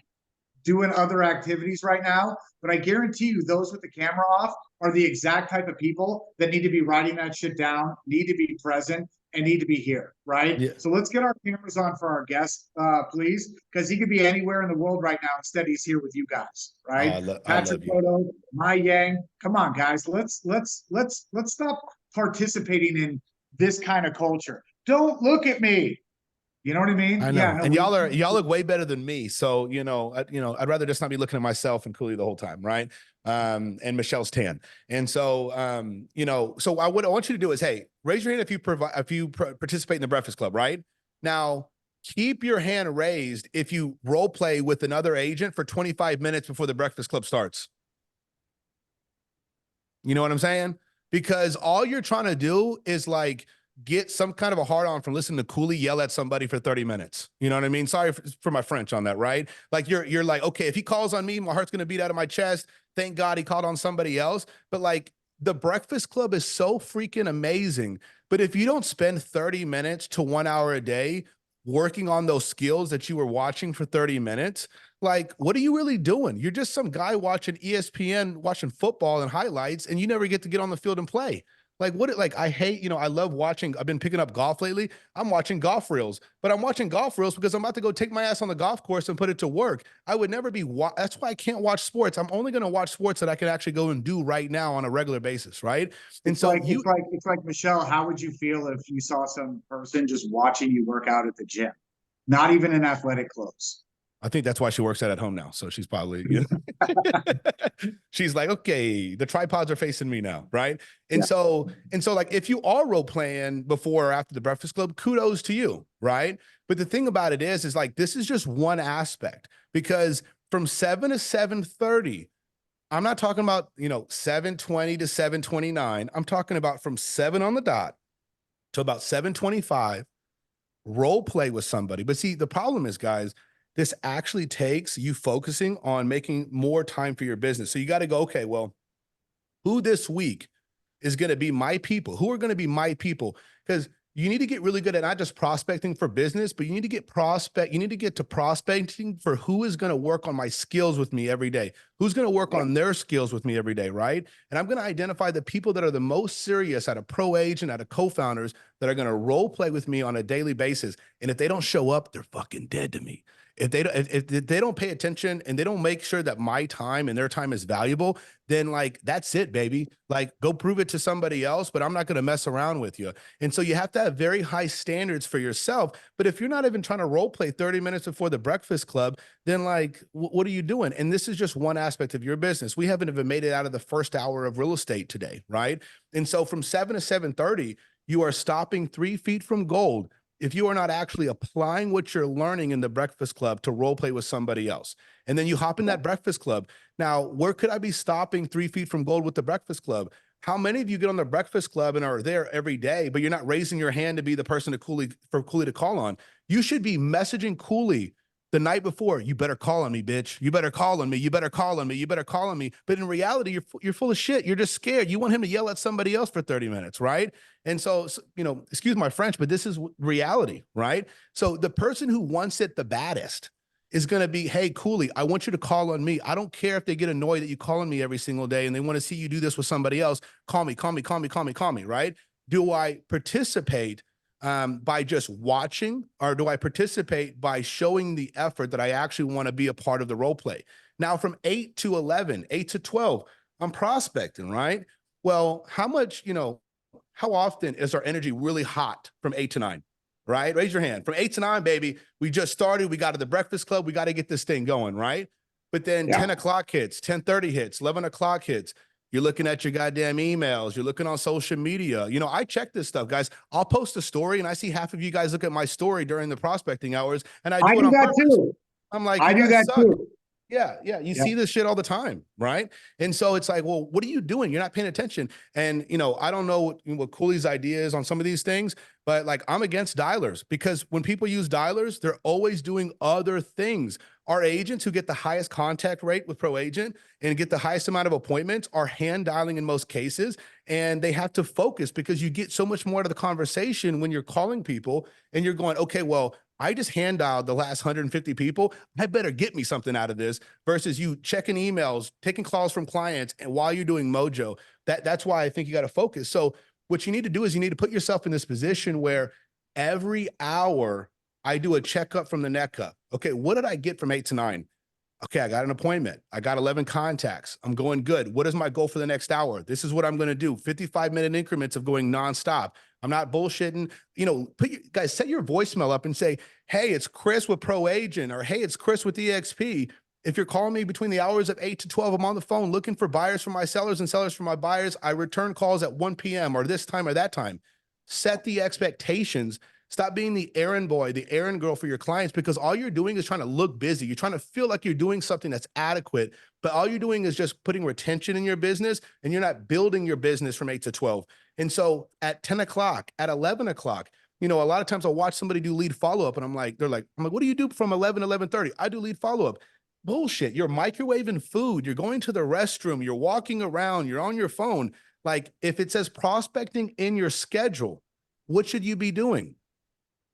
doing other activities right now, but I guarantee you those with the camera off are the exact type of people that need to be writing that shit down, need to be present, and need to be here, right? Yeah. So let's get our cameras on for our guest, please, because he could be anywhere in the world right now. Instead, he's here with you guys, right? Patrick Photo, Mai Yang. Come on, guys. Let's stop participating in this kind of culture. Don't look at me. You know what I mean? I know. Yeah, no, and y'all look way better than me. So, I'd rather just not be looking at myself and Cooley the whole time. Right. And Michelle's tan. And so, so what I want you to do is, hey, raise your hand if you participate in the Breakfast Club, right? Now, keep your hand raised if you role play with another agent for 25 minutes before the Breakfast Club starts. You know what I'm saying? Because all you're trying to do is like get some kind of a hard on from listening to Cooley yell at somebody for 30 minutes. You know what I mean? Sorry for my French on that, right? Like you're like, okay, if he calls on me, my heart's going to beat out of my chest. Thank God he called on somebody else. But like, the Breakfast Club is so freaking amazing. But if you don't spend 30 minutes to 1 hour a day working on those skills that you were watching for 30 minutes, like, what are you really doing? You're just some guy watching ESPN, watching football and highlights, and you never get to get on the field and play. Like, I hate, I love watching. I've been picking up golf lately. I'm watching golf reels, but I'm watching golf reels because I'm about to go take my ass on the golf course and put it to work. I would never be, that's why I can't watch sports. I'm only going to watch sports that I can actually go and do right now on a regular basis. Right. And it's so it's like, Michelle, how would you feel if you saw some person just watching you work out at the gym? Not even in athletic clothes. I think that's why she works at home now. So she's probably, she's like, okay, the tripods are facing me now. Right. And so like, if you are role playing before or after the Breakfast Club, kudos to you. Right. But the thing about it is like, this is just one aspect, because from 7 to 7:30, I'm not talking about, 7:20 to 7:29. I'm talking about from 7 on the dot to about 7:25, role play with somebody. But see, the problem is, guys, this actually takes you focusing on making more time for your business. So you got to go, okay, well, who this week is going to be my people? Who are going to be my people? Because you need to get really good at not just prospecting for business, but you need to get to prospecting for who is going to work on my skills with me every day. Who's going to work on their skills with me every day, right? And I'm going to identify the people that are the most serious out of pro agent, out of co-founders that are going to role play with me on a daily basis. And if they don't show up, they're fucking dead to me. If they don't pay attention and they don't make sure that my time and their time is valuable, then like, that's it, baby. Like, go prove it to somebody else, but I'm not going to mess around with you. And so you have to have very high standards for yourself. But if you're not even trying to role play 30 minutes before the Breakfast Club, then like, what are you doing? And this is just one aspect of your business. We haven't even made it out of the first hour of real estate today, right? And so from 7 to 7:30, you are stopping 3 feet from gold if you are not actually applying what you're learning in the Breakfast Club to role play with somebody else. And then you hop in that Breakfast Club. Now, where could I be stopping 3 feet from gold with the Breakfast Club? How many of you get on the Breakfast Club and are there every day, but you're not raising your hand to be the person to Cooley to call on? You should be messaging Cooley the night before. You better call on me, bitch. You better call on me. You better call on me. You better call on me. But in reality, you're full of shit. You're just scared. You want him to yell at somebody else for 30 minutes, right? And so, you know, excuse my French, but this is reality, right? So the person who wants it the baddest is going to be, hey, Cooley, I want you to call on me. I don't care if they get annoyed that you call on me every single day and they want to see you do this with somebody else. Call me, right? Do I participate by just watching, or do I participate by showing the effort that I actually want to be a part of the role play? Now, from 8 to 11, 8 to 12, I'm prospecting, right? Well, how much, you know, how often is our energy really hot from 8 to 9, right? Raise your hand. From 8 to 9, baby, we just started. We got to the Breakfast Club. We got to get this thing going, right? But then 10 o'clock hits, 10:30 hits, 11 o'clock hits. You're looking at your goddamn emails. You're looking on social media. You know, I check this stuff, guys. I'll post a story and I see half of you guys look at my story during the prospecting hours, and I do it on that purpose. too. I'm like, I you do guys that suck. too. Yeah. You see this shit all the time, right? And so it's like, well, what are you doing? You're not paying attention. And, you know, I don't know what Cooley's idea is on some of these things, but like, I'm against dialers, because when people use dialers, they're always doing other things. Our agents who get the highest contact rate with Pro Agent and get the highest amount of appointments are hand dialing in most cases. And they have to focus, because you get so much more out of the conversation when you're calling people and you're going, okay, well, I just hand dialed the last 150 people. I better get me something out of this, versus you checking emails, taking calls from clients, and while you're doing mojo. That's why I think you got to focus. So what you need to do is you need to put yourself in this position where every hour I do a checkup from the neck up. Okay, what did I get from 8 to 9? Okay, I got an appointment. I got 11 contacts. I'm going good. What is my goal for the next hour? This is what I'm going to do. 55-minute increments of going nonstop. I'm not bullshitting. You know, guys, set your voicemail up and say, hey, it's Chris with Pro Agent, or hey, it's Chris with EXP. If you're calling me between the hours of 8 to 12, I'm on the phone looking for buyers for my sellers and sellers for my buyers. I return calls at 1 p.m. or this time or that time. Set the expectations. Stop being the errand boy, the errand girl for your clients, because all you're doing is trying to look busy. You're trying to feel like you're doing something that's adequate, but all you're doing is just putting retention in your business, and you're not building your business from 8 to 12. And so at 10 o'clock, at 11 o'clock, you know, a lot of times I'll watch somebody do lead follow-up and I'm like, what do you do from 11 to 11:30? I do lead follow-up. Bullshit. You're microwaving food. You're going to the restroom. You're walking around. You're on your phone. Like, if it says prospecting in your schedule, what should you be doing?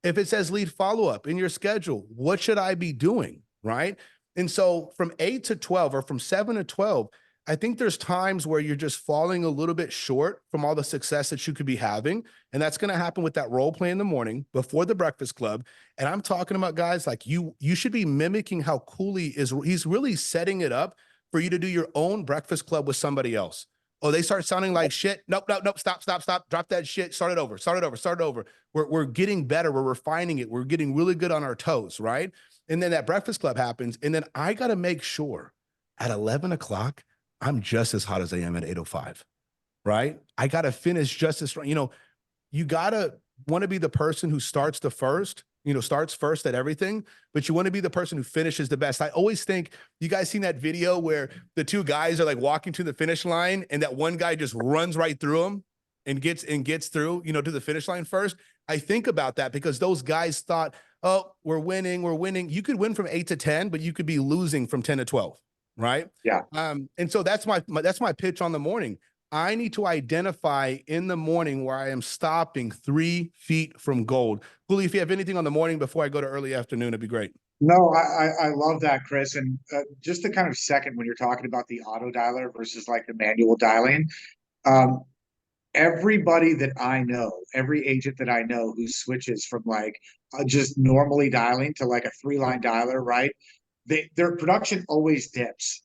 If it says lead follow-up in your schedule, what should I be doing, right? And so from 8 to 12 or from 7 to 12, I think there's times where you're just falling a little bit short from all the success that you could be having. And that's going to happen with that role play in the morning before the Breakfast Club. And I'm talking about, guys, like you should be mimicking how Cooley is. He's really setting it up for you to do your own Breakfast Club with somebody else. Oh, they start sounding like shit. Nope. Stop. Drop that shit. Start it over. We're getting better. We're refining it. We're getting really good on our toes, right? And then that Breakfast Club happens. And then I got to make sure at 11 o'clock, I'm just as hot as I am at 8:05, right? I got to finish just as strong. You know, you got to want to be the person who starts first at everything, but you want to be the person who finishes the best. I always think, you guys seen that video where the two guys are like walking to the finish line and that one guy just runs right through them and gets through, you know, to the finish line first. I think about that because those guys thought, oh, we're winning. You could win from 8 to 10, but you could be losing from 10 to 12. Right. Yeah. And so that's my pitch on the morning. I need to identify in the morning where I am stopping 3 feet from gold. Cooley, if you have anything on the morning before I go to early afternoon, it'd be great. No, I love that, Chris. And just to kind of second when you're talking about the auto dialer versus like the manual dialing, everybody that I know, every agent that I know who switches from like just normally dialing to like a 3-line dialer, right? Their production always dips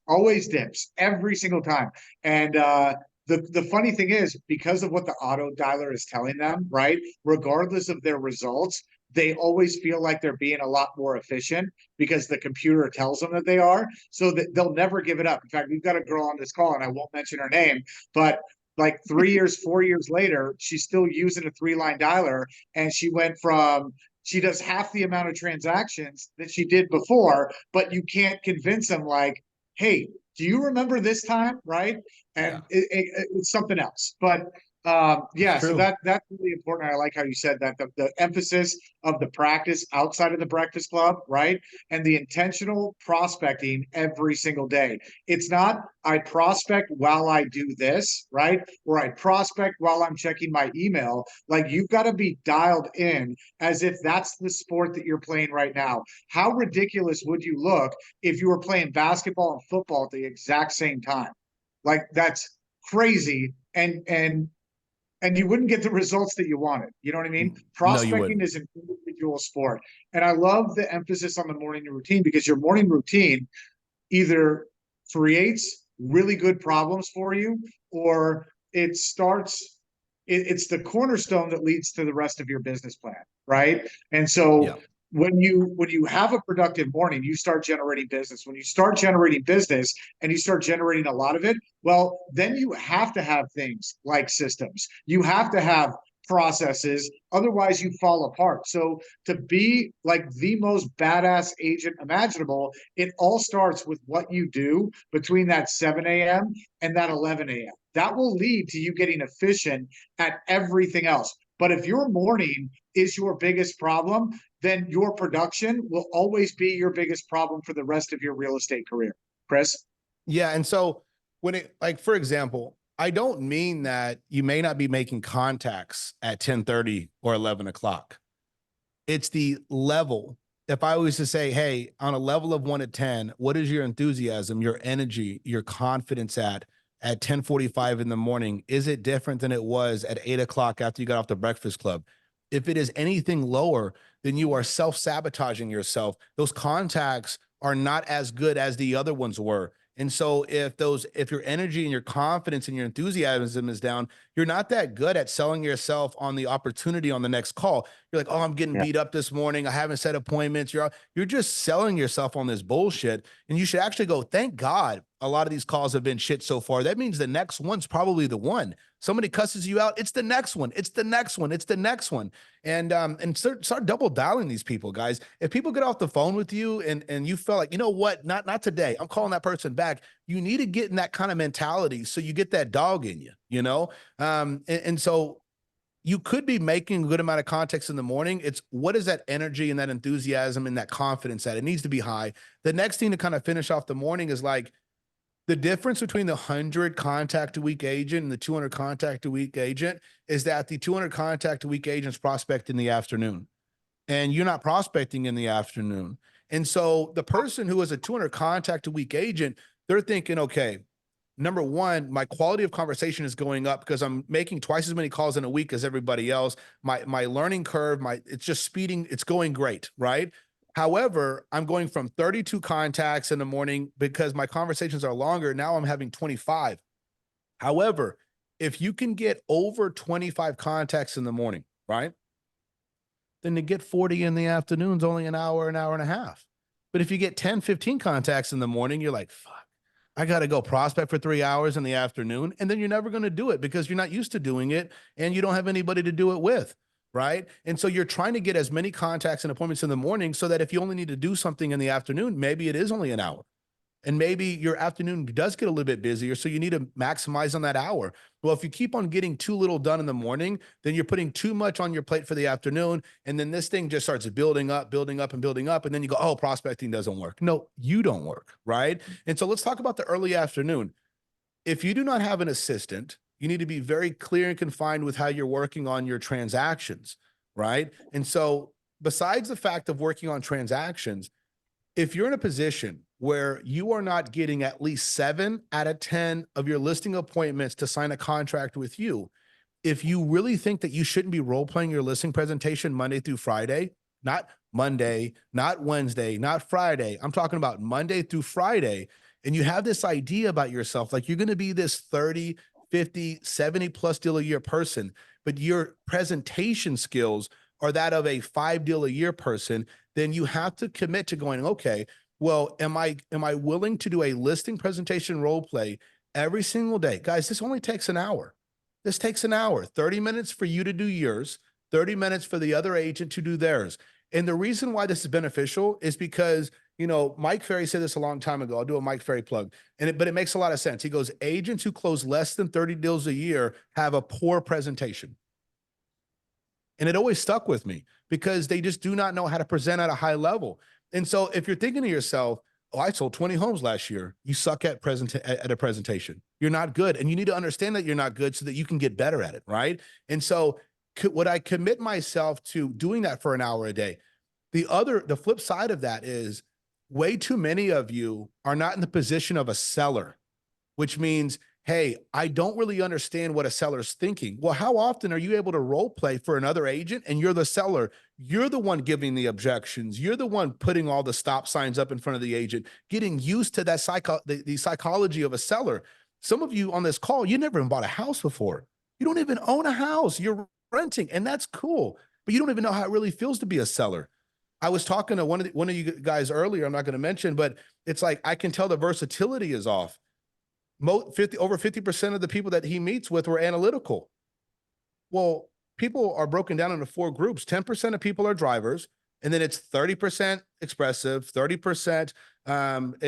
every single time. And the funny thing is, because of what the auto dialer is telling them, right? Regardless of their results, they always feel like they're being a lot more efficient because the computer tells them that they are, so that they'll never give it up. In fact, we've got a girl on this call, and I won't mention her name, but like 3 years, 4 years later, she's still using a 3-line dialer, and she does half the amount of transactions that she did before, but you can't convince them like, hey, do you remember this time? Right. And it's something else. But yeah, so that's really important. I like how you said that the emphasis of the practice outside of the breakfast club, right? And the intentional prospecting every single day. It's not I prospect while I do this, right? Or I prospect while I'm checking my email. Like, you've got to be dialed in as if that's the sport that you're playing right now. How ridiculous would you look if you were playing basketball and football at the exact same time? Like, that's crazy. And you wouldn't get the results that you wanted. You know what I mean? Prospecting is an individual sport. And I love the emphasis on the morning routine, because your morning routine either creates really good problems for you, or it's the cornerstone that leads to the rest of your business plan, right? And so when you have a productive morning, you start generating business. When you start generating business and you start generating a lot of it, well, then you have to have things like systems. You have to have processes, otherwise you fall apart. So to be like the most badass agent imaginable, it all starts with what you do between that 7 a.m. and that 11 a.m. That will lead to you getting efficient at everything else. But if your morning is your biggest problem, then your production will always be your biggest problem for the rest of your real estate career. Chris? Yeah. And so when it, like, for example, I don't mean that you may not be making contacts at 10:30 or 11 o'clock. It's the level. If I was to say, hey, on a level of 1 to 10, what is your enthusiasm, your energy, your confidence at 10:45 in the morning? Is it different than it was at 8 o'clock after you got off the breakfast club? If it is anything lower, then you are self-sabotaging yourself. Those contacts are not as good as the other ones were. And so if your energy and your confidence and your enthusiasm is down, you're not that good at selling yourself on the opportunity on the next call. You're like, oh, I'm getting beat up this morning. I haven't set appointments. You're just selling yourself on this bullshit. And you should actually go, thank God a lot of these calls have been shit so far. That means the next one's probably the one. Somebody cusses you out, it's the next one. It's the next one. It's the next one. And start double dialing these people, guys. If people get off the phone with you and you feel like, you know what, not today, I'm calling that person back. You need to get in that kind of mentality so you get that dog in you, you know? And so you could be making a good amount of contacts in the morning. It's what is that energy and that enthusiasm and that confidence that it needs to be high. The next thing to kind of finish off the morning is like, the difference between the 100 contact a week agent and the 200 contact a week agent is that the 200 contact a week agents prospect in the afternoon, and you're not prospecting in the afternoon. And so the person who is a 200 contact a week agent, they're thinking, okay, number one, my quality of conversation is going up because I'm making twice as many calls in a week as everybody else. My learning curve, it's just speeding. It's going great, right? However, I'm going from 32 contacts in the morning because my conversations are longer. Now I'm having 25. However, if you can get over 25 contacts in the morning, right? Then to get 40 in the afternoon is only an hour and a half. But if you get 10, 15 contacts in the morning, you're like, fuck, I got to go prospect for 3 hours in the afternoon. And then you're never going to do it because you're not used to doing it and you don't have anybody to do it with. Right. And so you're trying to get as many contacts and appointments in the morning so that if you only need to do something in the afternoon, maybe it is only an hour. And maybe your afternoon does get a little bit busier. So you need to maximize on that hour. Well, if you keep on getting too little done in the morning, then you're putting too much on your plate for the afternoon. And then this thing just starts building up. And then you go, oh, prospecting doesn't work. No, you don't work. Right. And so let's talk about the early afternoon. If you do not have an assistant, you need to be very clear and confined with how you're working on your transactions, right? And so besides the fact of working on transactions, if you're in a position where you are not getting at least 7 out of 10 of your listing appointments to sign a contract with you, if you really think that you shouldn't be role playing your listing presentation Monday through Friday, not Monday, not Wednesday, not Friday, I'm talking about Monday through Friday, and you have this idea about yourself, like you're going to be this 30, 50, 70 plus deal a year person, but your presentation skills are that of a 5 deal a year person, then you have to commit to going, okay, well, am I willing to do a listing presentation role play every single day? Guys, this only takes an hour. This takes an hour, 30 minutes for you to do yours, 30 minutes for the other agent to do theirs. And the reason why this is beneficial is because, you know, Mike Ferry said this a long time ago. I'll do a Mike Ferry plug, but it makes a lot of sense. He goes, agents who close less than 30 deals a year have a poor presentation. And it always stuck with me because they just do not know how to present at a high level. And so if you're thinking to yourself, oh, I sold 20 homes last year, you suck at a presentation. You're not good. And you need to understand that you're not good so that you can get better at it, right? And so would I commit myself to doing that for an hour a day? The flip side of that is way too many of you are not in the position of a seller, which means, hey, I don't really understand what a seller's thinking. Well, how often are you able to role play for another agent and you're the seller? You're the one giving the objections. You're the one putting all the stop signs up in front of the agent, getting used to that the psychology of a seller. Some of you on this call, you never even bought a house before. You don't even own a house. You're renting, and that's cool, but you don't even know how it really feels to be a seller. I was talking to one of you guys earlier, I'm not going to mention, but it's like, I can tell the versatility is off. Over 50% of the people that he meets with were analytical. Well, people are broken down into 4 groups. 10% of people are drivers, and then it's 30% expressive, 30%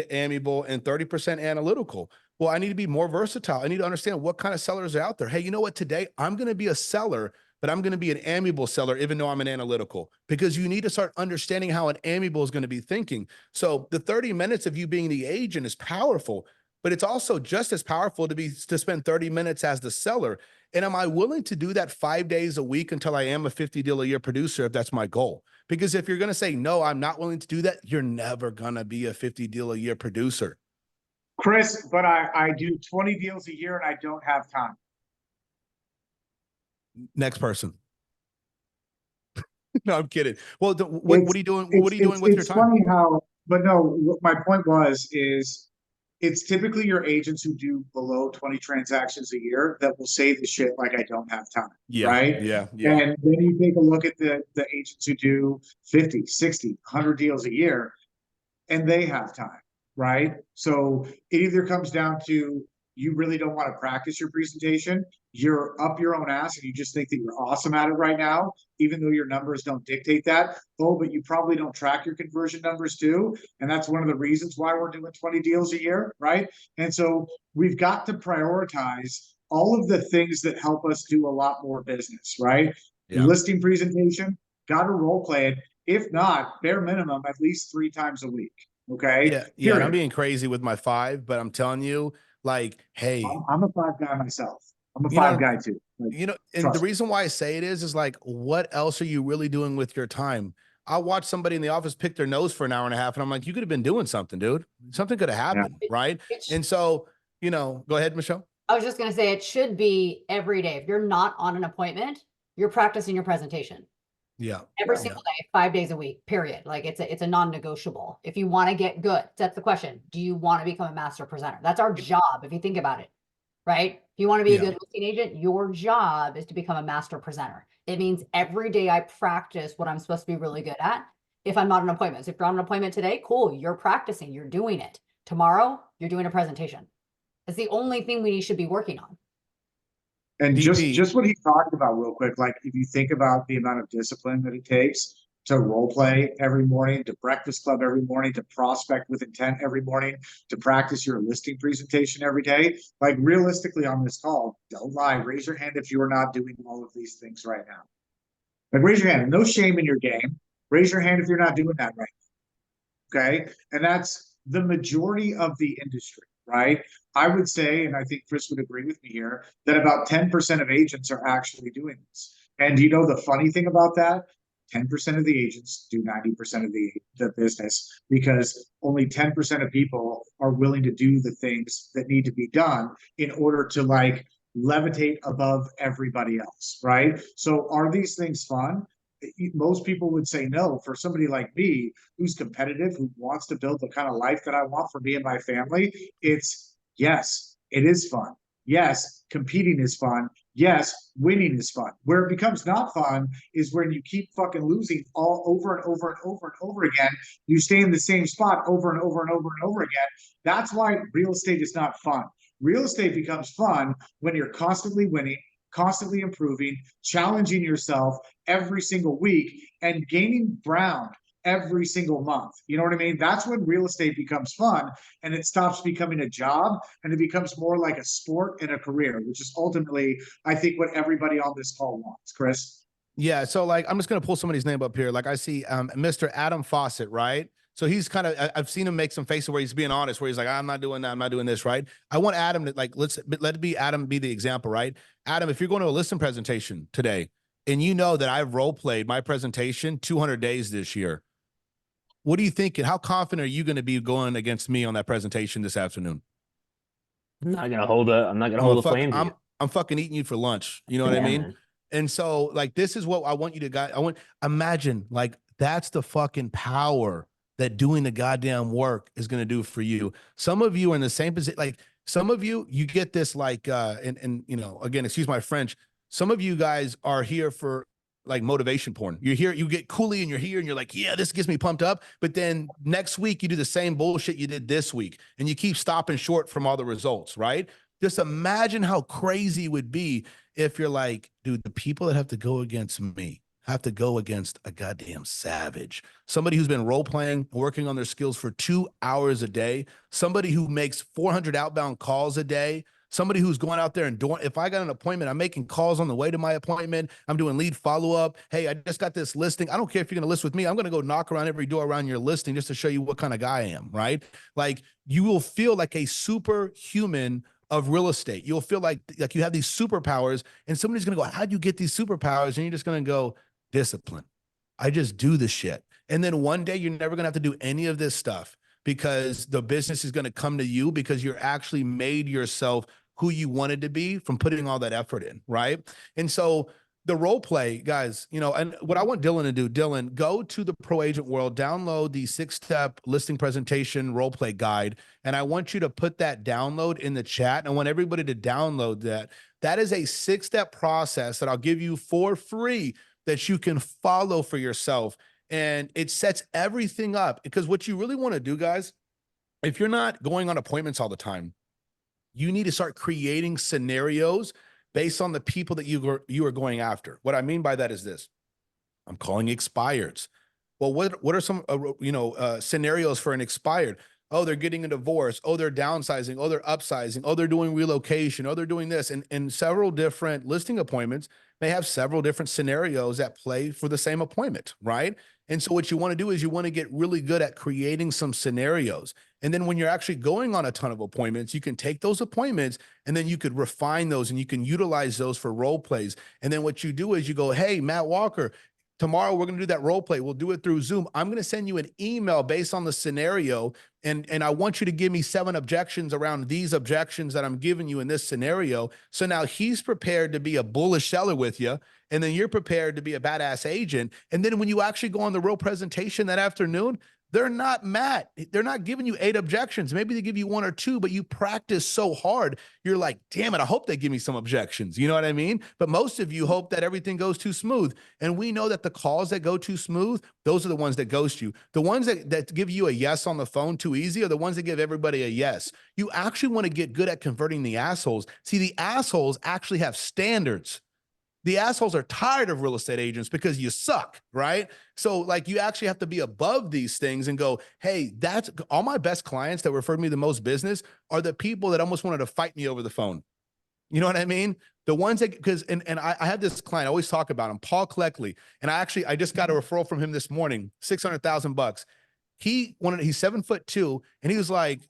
amiable, and 30% analytical. Well, I need to be more versatile. I need to understand what kind of sellers are out there. Hey, you know what? Today I'm going to be a seller, but I'm going to be an amiable seller, even though I'm an analytical, because you need to start understanding how an amiable is going to be thinking. So the 30 minutes of you being the agent is powerful, but it's also just as powerful to spend 30 minutes as the seller. And am I willing to do that 5 days a week until I am a 50 deal a year producer if that's my goal? Because if you're going to say, no, I'm not willing to do that, you're never going to be a 50 deal a year producer. Chris, but I do 20 deals a year and I don't have time. Next person. No, I'm kidding. Well, what are you doing? What are you doing with your time? It's funny how, but no, what my point is it's typically your agents who do below 20 transactions a year that will say the shit like, I don't have time. Yeah, right? Yeah. And then you take a look at the agents who do 50, 60, 100 deals a year, and they have time, right? So it either comes down to you really don't want to practice your presentation, you're up your own ass and you just think that you're awesome at it right now, even though your numbers don't dictate that. Oh, but you probably don't track your conversion numbers too. And that's one of the reasons why we're doing 20 deals a year, right? And so we've got to prioritize all of the things that help us do a lot more business, right? Yeah. Listing presentation, got to role play it. If not, bare minimum, at least 3 times a week. Okay. Yeah. And I'm being crazy with my 5, but I'm telling you, like, hey, I'm a 5 guy myself. I'm a 5 guy too. Like, and the reason why I say it is like, what else are you really doing with your time? I'll watch somebody in the office pick their nose for an hour and a half, and I'm like, you could have been doing something, dude. Something could have happened, right? And so, go ahead, Michelle. I was just going to say, it should be every day. If you're not on an appointment, you're practicing your presentation. Yeah. Every single day, 5 days a week, period. Like it's a non-negotiable. If you want to get good, that's the question. Do you want to become a master presenter? That's our job. If you think about it, right? If you want to be a good listing agent, your job is to become a master presenter. It means every day I practice what I'm supposed to be really good at. If I'm not on an appointment, so if you're on an appointment today, cool. You're practicing, you're doing it. Tomorrow, you're doing a presentation. It's the only thing we should be working on. And just what he talked about real quick, like if you think about the amount of discipline that it takes to role play every morning, to breakfast club every morning, to prospect with intent every morning, to practice your listing presentation every day, like realistically on this call, don't lie, raise your hand if you are not doing all of these things right now. Like raise your hand, no shame in your game. Raise your hand if you're not doing that right now. Okay. And that's the majority of the industry. Right. I would say, and I think Chris would agree with me here, that about 10% of agents are actually doing this. And the funny thing about that? 10% of the agents do 90% of the business because only 10% of people are willing to do the things that need to be done in order to levitate above everybody else, right? So are these things fun? Most people would say no. For somebody like me who's competitive, who wants to build the kind of life that I want for me and my family, it's yes, it is fun. Yes, competing is fun. Yes, winning is fun. Where it becomes not fun is when you keep fucking losing all over and over and over and over again. You stay in the same spot over and over and over and over again. That's why real estate is not fun. Real estate becomes fun when you're constantly winning, constantly improving, challenging yourself every single week, and gaining ground every single month. You know what I mean? That's when real estate becomes fun, and it stops becoming a job and it becomes more like a sport and a career, which is ultimately, I think, what everybody on this call wants. Chris? Yeah. So like, I'm just going to pull somebody's name up here. Like I see Mr. Adam Fawcett, right? So he's kind of, I've seen him make some faces where he's being honest, where he's like, I'm not doing that. I'm not doing this. Right. I want Adam to like, let it be Adam be the example, right? Adam, if you're going to a listing presentation today and you know that I've role played my presentation 200 days this year, what are you thinking? How confident are you going to be going against me on that presentation this afternoon? I'm not gonna hold a flame to you. I'm fucking eating you for lunch. You know what I mean? Man. And so like, this is what I want you to guys, imagine like, that's the fucking power that doing the goddamn work is going to do for you. Some of you are in the same position. Like some of you, you get this like, and you know, again, excuse my French. Some of you guys are here for like motivation porn. You're here, you get coolie and you're here and you're like, yeah, this gets me pumped up. But then next week you do the same bullshit you did this week and you keep stopping short from all the results, right? Just imagine how crazy it would be if you're like, dude, the people that have to go against me have to go against a goddamn savage, somebody who's been role playing, working on their skills for 2 hours a day, somebody who makes 400 outbound calls a day, somebody who's going out there and doing, if I got an appointment, I'm making calls on the way to my appointment. I'm doing lead follow-up. Hey, I just got this listing. I don't care if you're going to list with me. I'm going to go knock around every door around your listing just to show you what kind of guy I am, right? Like you will feel like a superhuman of real estate. You'll feel like you have these superpowers and somebody's going to go, how'd you get these superpowers? And you're just going to go, discipline. I just do the shit. And then one day you're never going to have to do any of this stuff because the business is going to come to you because you're actually made yourself who you wanted to be from putting all that effort in, right? And so the role play, guys, you know, and what I want Dylan to do, Dylan, go to the Pro Agent World, download the 6-step listing presentation role play guide. And I want you to put that download in the chat. And I want everybody to download that. That is a 6-step process that I'll give you for free that you can follow for yourself. And it sets everything up because what you really want to do, guys, if you're not going on appointments all the time, you need to start creating scenarios based on the people that you are going after. What I mean by that is this. I'm calling expireds. Well, what are some scenarios for an expired? Oh, they're getting a divorce. Oh, they're downsizing. Oh, they're upsizing. Oh, they're doing relocation. Oh, they're doing this. And several different listing appointments may have several different scenarios that play for the same appointment, right? And so what you want to do is you want to get really good at creating some scenarios. And then when you're actually going on a ton of appointments, you can take those appointments and then you could refine those and you can utilize those for role plays. And then what you do is you go, hey, Matt Walker, tomorrow we're going to do that role play. We'll do it through Zoom. I'm going to send you an email based on the scenario. And I want you to give me 7 objections around these objections that I'm giving you in this scenario. So now he's prepared to be a bullish seller with you. And then you're prepared to be a badass agent. And then when you actually go on the real presentation that afternoon, they're not mad. They're not giving you 8 objections. Maybe they give you 1 or 2, but you practice so hard. You're like, damn it, I hope they give me some objections. You know what I mean? But most of you hope that everything goes too smooth. And we know that the calls that go too smooth, those are the ones that ghost you. The ones that give you a yes on the phone too easy are the ones that give everybody a yes. You actually want to get good at converting the assholes. See, the assholes actually have standards. The assholes are tired of real estate agents because you suck, right? So like you actually have to be above these things and go, hey, that's all my best clients that refer me the most business are the people that almost wanted to fight me over the phone. You know what I mean? The ones that, because, and I have this client, I always talk about him, Paul Cleckley. And I just got a referral from him this morning, $600,000. He's 7'2", and he was like,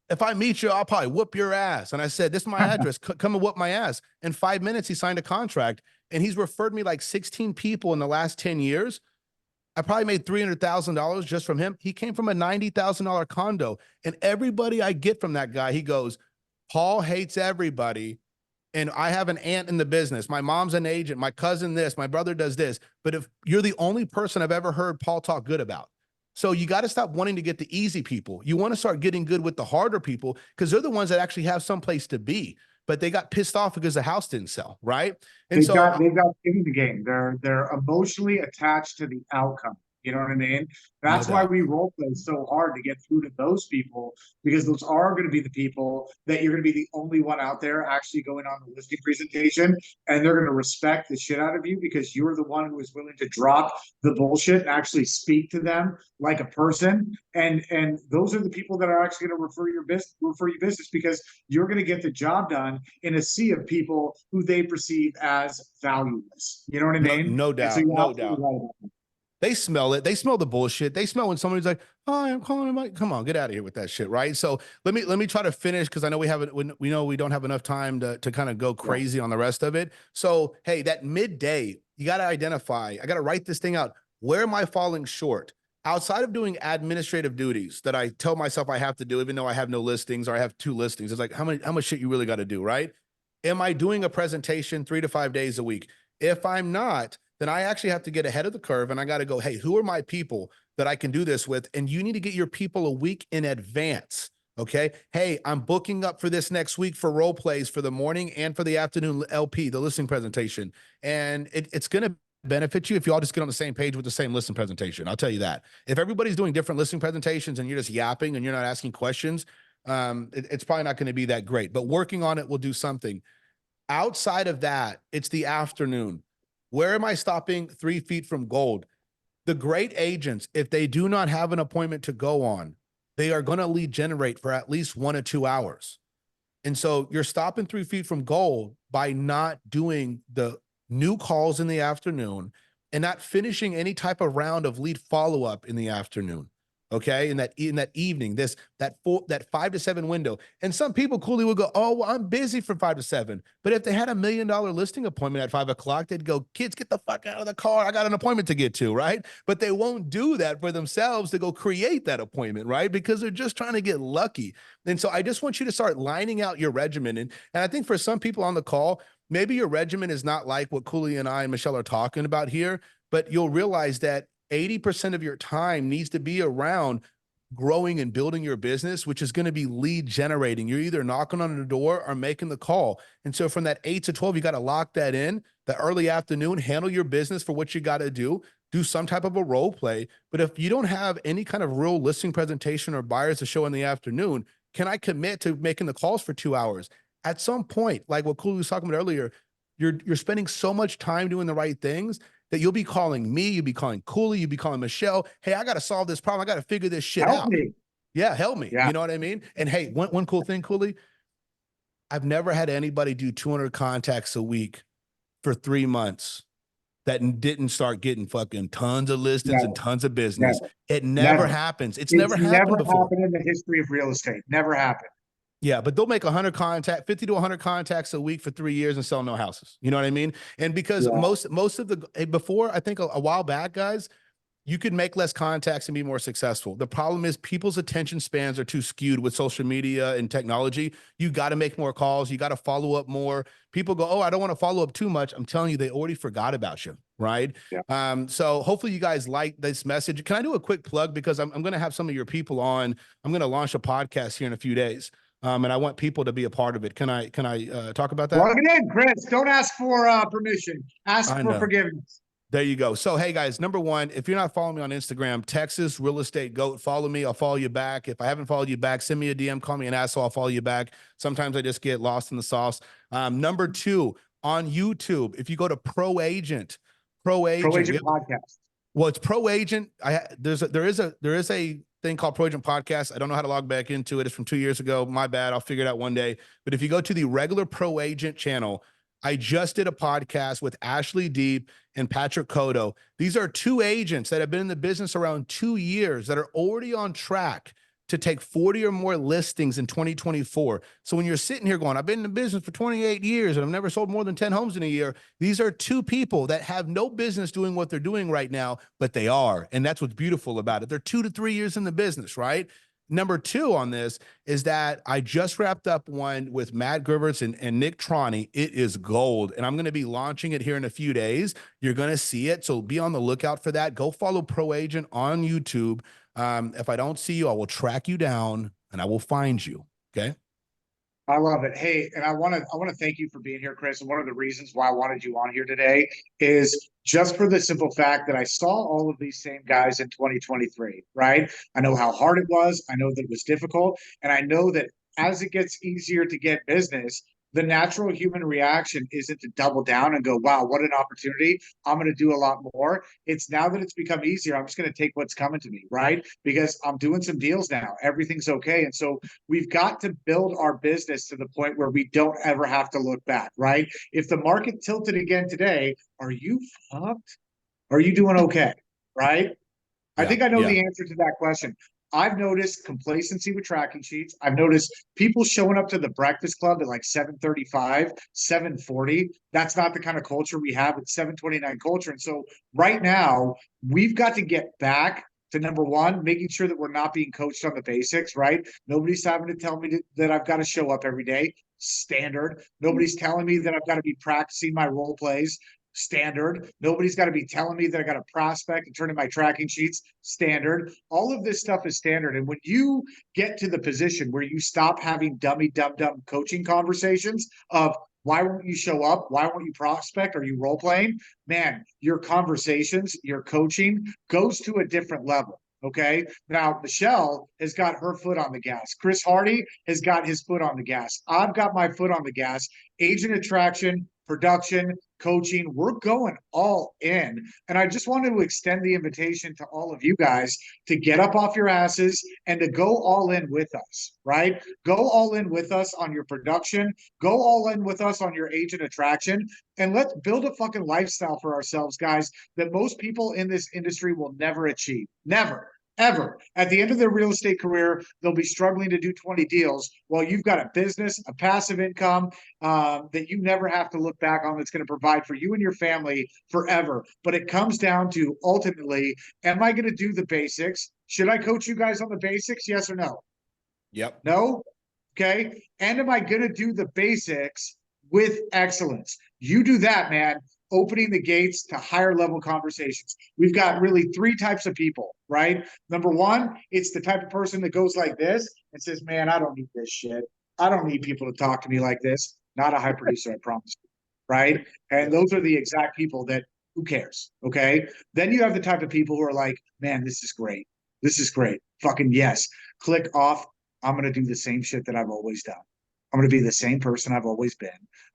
if I meet you, I'll probably whoop your ass. And I said, this is my address. Come and whoop my ass. In 5 minutes, he signed a contract and he's referred me like 16 people in the last 10 years. I probably made $300,000 just from him. He came from a $90,000 condo. And everybody I get from that guy, he goes, Paul hates everybody, and I have an aunt in the business. My mom's an agent, my cousin this, my brother does this. But if you're the only person I've ever heard Paul talk good about. So you got to stop wanting to get the easy people. You want to start getting good with the harder people because they're the ones that actually have some place to be, but they got pissed off because the house didn't sell, right? And they've got skin in the game. They're emotionally attached to the outcome. You know what I mean? That's why we role play so hard to get through to those people, because those are going to be the people that you're going to be the only one out there actually going on the listing presentation, and they're going to respect the shit out of you because you're the one who is willing to drop the bullshit and actually speak to them like a person. And those are the people that are actually going to refer you business because you're going to get the job done in a sea of people who they perceive as valueless. You know what I mean? No doubt, so no doubt. They smell it. They smell the bullshit. They smell when somebody's like, "Oh, I'm calling him." Like, come on, get out of here with that shit, right? So let me try to finish because I know we know we don't have enough time to kind of go crazy on the rest of it. So hey, that midday, you got to identify. I got to write this thing out. Where am I falling short? Outside of doing administrative duties that I tell myself I have to do, even though I have no listings or I have 2 listings, it's like how much shit you really got to do, right? Am I doing a presentation 3 to 5 days a week? If I'm not, then I actually have to get ahead of the curve and I got to go, hey, who are my people that I can do this with? And you need to get your people a week in advance. Okay. Hey, I'm booking up for this next week for role plays for the morning and for the afternoon LP, the listing presentation. And it's going to benefit you if you all just get on the same page with the same listing presentation. I'll tell you that. If everybody's doing different listing presentations and you're just yapping and you're not asking questions, it's probably not going to be that great, but working on it will do something. Outside of that, it's the afternoon. Where am I stopping 3 feet from gold? The great agents, if they do not have an appointment to go on, they are going to lead generate for at least 1 or 2 hours. And so you're stopping 3 feet from gold by not doing the new calls in the afternoon and not finishing any type of round of lead follow-up in the afternoon. Okay. In that evening, that 5 to 7 window. And some people coolly will go, "Oh, well, I'm busy from 5 to 7. But if they had $1 million listing appointment at 5 o'clock, they'd go, "Kids, get the fuck out of the car. I got an appointment to get to," right? But they won't do that for themselves to go create that appointment, right? Because they're just trying to get lucky. And so I just want you to start lining out your regimen. And I think for some people on the call, maybe your regimen is not like what Cooley and I and Michelle are talking about here, but you'll realize that 80% of your time needs to be around growing and building your business, which is going to be lead generating. You're either knocking on the door or making the call. And so from that 8 to 12, you got to lock that in. The early afternoon, handle your business for what you got to do some type of a role play. But if you don't have any kind of real listing presentation or buyers to show in the afternoon, can I commit to making the calls for 2 hours? At some point, like what Cooley was talking about earlier, you're spending so much time doing the right things that you'll be calling me, you'll be calling Cooley, you'll be calling Michelle. Hey, I got to solve this problem. I got to figure this shit out. Me. Yeah, help me. Yeah. You know what I mean? And hey, one cool thing, Cooley, I've never had anybody do 200 contacts a week for 3 months that didn't start getting fucking tons of listings and tons of business. It never happens. It's never happened before. Happened in the history of real estate. Never happened. Yeah, but they'll make 50 to 100 contacts a week for 3 years and sell no houses. You know what I mean? And because most of the, before, I think a while back, guys, you could make less contacts and be more successful. The problem is people's attention spans are too skewed with social media and technology. You got to make more calls. You got to follow up more. People go, "Oh, I don't want to follow up too much." I'm telling you, they already forgot about you. Right. Yeah. So hopefully you guys like this message. Can I do a quick plug? Because I'm going to have some of your people on. I'm going to launch a podcast here in a few days. And I want people to be a part of it. Can I talk about that? Plug it in, Chris. Don't ask for permission. Ask for forgiveness. There you go. So, hey guys, number one, if you're not following me on Instagram, Texas Real Estate Goat, follow me. I'll follow you back. If I haven't followed you back, send me a DM, call me an asshole. I'll follow you back. Sometimes I just get lost in the sauce. Number two, on YouTube, if you go to Pro Agent podcast. Well, it's Pro Agent. There is a thing called Pro Agent Podcast. I don't know how to log back into it. It's from 2 years ago. My bad. I'll figure it out one day. But if you go to the regular Pro Agent channel, I just did a podcast with Ashley Deep and Patrick Cotto. These are 2 agents that have been in the business around 2 years that are already on track to take 40 or more listings in 2024. So when you're sitting here going, "I've been in the business for 28 years and I've never sold more than 10 homes in a year," these are 2 people that have no business doing what they're doing right now, but they are. And that's what's beautiful about it. They're 2 to 3 years in the business, right? number two on this is that I just wrapped up one with Matt Griverts and Nick Troney. It is gold, and I'm going to be launching it here in a few days. You're going to see it, so be on the lookout for that. Go follow Pro Agent on YouTube. If I don't see you, I will track you down and I will find you. Okay. I love it. Hey, and I want to thank you for being here, Chris. And one of the reasons why I wanted you on here today is just for the simple fact that I saw all of these same guys in 2023, right? I know how hard it was. I know that it was difficult. And I know that as it gets easier to get business, the natural human reaction isn't to double down and go, wow, what an opportunity. I'm going to do a lot more. It's now that it's become easier, I'm just going to take what's coming to me, right? Because I'm doing some deals now. Everything's okay. And so we've got to build our business to the point where we don't ever have to look back, right? If the market tilted again today, are you fucked? Are you doing okay? Right? I think I know the answer to that question. I've noticed complacency with tracking sheets. I've noticed people showing up to the Breakfast Club at like 7:35, 7:40. That's not the kind of culture we have at 7:29 culture. And so right now, we've got to get back to number one, making sure that we're not being coached on the basics, right? Nobody's having to tell me that I've got to show up every day. Standard. Nobody's telling me that I've got to be practicing my role plays. Standard. Nobody's got to be telling me that I got to prospect and turn in my tracking sheets. Standard. All of this stuff is standard. And when you get to the position where you stop having dumb coaching conversations of why won't you show up? Why won't you prospect? Are you role playing? Man, your conversations, your coaching goes to a different level. Okay. Now, Michelle has got her foot on the gas. Chris Hardee has got his foot on the gas. I've got my foot on the gas. Agent attraction, production, coaching, we're going all in. And I just wanted to extend the invitation to all of you guys to get up off your asses and to go all in with us, right? Go all in with us on your production. Go all in with us on your agent attraction. And let's build a fucking lifestyle for ourselves, guys, that most people in this industry will never achieve. Never. Ever. At the end of their real estate career, they'll be struggling to do 20 deals while you've got a business, a passive income that you never have to look back on that's going to provide for you and your family forever. But it comes down to ultimately, am I going to do the basics? Should I coach you guys on the basics? Yes or no? Yep. No? Okay. And am I going to do the basics with excellence? You do that, man. Opening the gates to higher level conversations. We've got really three types of people, right? Number one, it's the type of person that goes like this and says, man, I don't need this shit. I don't need people to talk to me like this. Not a high producer, I promise you, right? And those are the exact people that, who cares, okay? Then you have the type of people who are like, man, this is great. This is great. Fucking yes. Click off. I'm going to do the same shit that I've always done. I'm going to be the same person I've always been.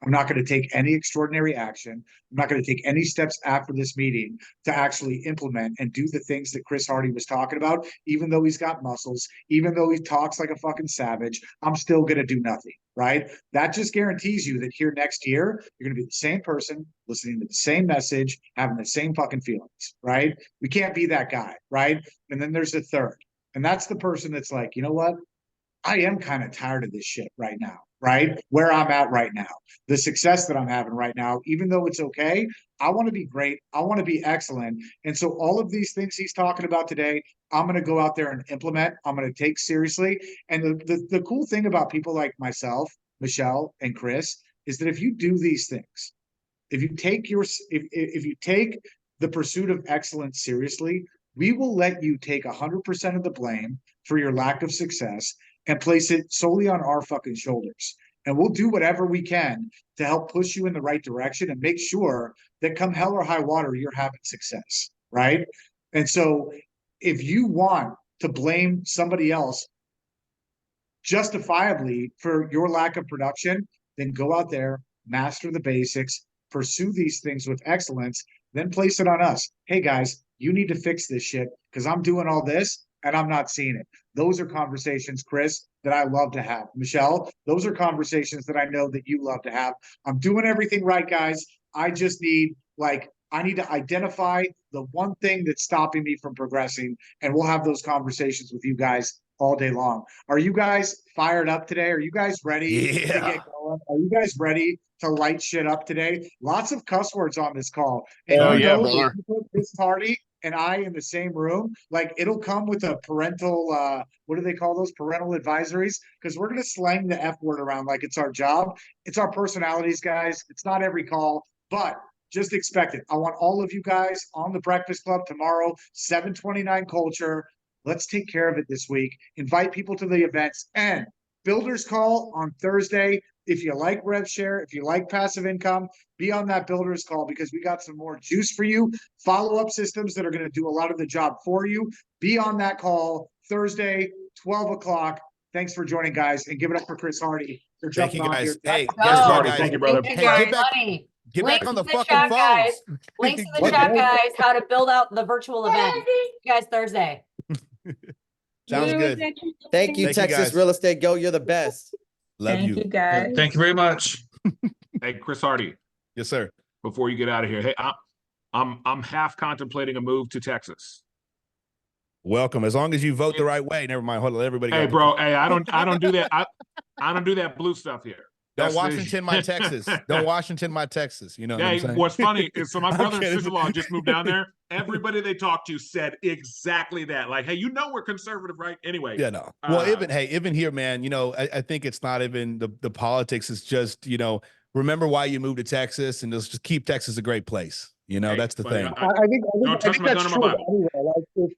I'm not going to take any extraordinary action. I'm not going to take any steps after this meeting to actually implement and do the things that Chris Hardee was talking about. Even though he's got muscles, even though he talks like a fucking savage, I'm still going to do nothing, right? That just guarantees you that here next year, you're going to be the same person, listening to the same message, having the same fucking feelings, right? We can't be that guy, right? And then there's the third. And that's the person that's like, you know what? I am kind of tired of this shit right now, right? Where I'm at right now, the success that I'm having right now, even though it's okay, I want to be great. I want to be excellent. And so all of these things he's talking about today, I'm going to go out there and implement. I'm going to take seriously. And the cool thing about people like myself, Michelle, and Chris is that if you do these things, if you take the pursuit of excellence seriously, we will let you take 100% of the blame for your lack of success and place it solely on our fucking shoulders. And we'll do whatever we can to help push you in the right direction and make sure that come hell or high water, you're having success, right? And so if you want to blame somebody else justifiably for your lack of production, then go out there, master the basics, pursue these things with excellence, then place it on us. Hey guys, you need to fix this shit because I'm doing all this and I'm not seeing it. Those are conversations, Chris, that I love to have. Michelle, those are conversations that I know that you love to have. I'm doing everything right, guys. I just need, I need to identify the one thing that's stopping me from progressing, and we'll have those conversations with you guys all day long. Are you guys fired up today? Are you guys ready to get going? Are you guys ready to light shit up today? Lots of cuss words on this call. And brother. Chris Hardee and I in the same room, like it'll come with a parental, what do they call those? Parental advisories. Cause we're going to slang the F word around like it's our job. It's our personalities, guys. It's not every call, but just expect it. I want all of you guys on the Breakfast Club tomorrow, 729 Culture. Let's take care of it this week. Invite people to the events and Builders Call on Thursday. If you like rev share, if you like passive income, be on that Builders Call because we got some more juice for you. Follow-up systems that are going to do a lot of the job for you. Be on that call Thursday, 12 o'clock. Thanks for joining, guys, and give it up for Chris Hardee for Thank jumping you, on guys. here. Hey, Go. guess what, Hardee, guys? thank you, brother. Thank Hey, you, get back- everybody. Get Links back on in the the fucking chat, guys. phones. Links in the What chat, the- guys, how to build out the virtual event. See you guys Thursday. Sounds good. Thank you, Thank you, Texas guys. Real Estate Go. You're the best. Love you. guys. Thank you very much. Hey, Chris Hardee, Yes, sir. before you get out of here, hey, I'm half contemplating a move to Texas. Welcome. As long as you vote the right way. Never mind. Hold on. Everybody. Hey, got- bro. Hey, I don't do that. I don't do that blue stuff here. Don't That's the- Washington, my Texas. Don't Washington, my Texas. You know what Yeah, I'm saying? what's funny is so my I'm brother and kidding. sister-in-law just moved down there. Everybody they talked to said exactly that. Like, hey, you know we're conservative, right? Anyway. Yeah, no. Well, Uh, even here, man, you know, I think it's not even the politics. It's just, you know, remember why you moved to Texas and just keep Texas a great place. You know, hey, that's the buddy, thing. I think Don't touch my that's gun on my true Bible. anyway. Like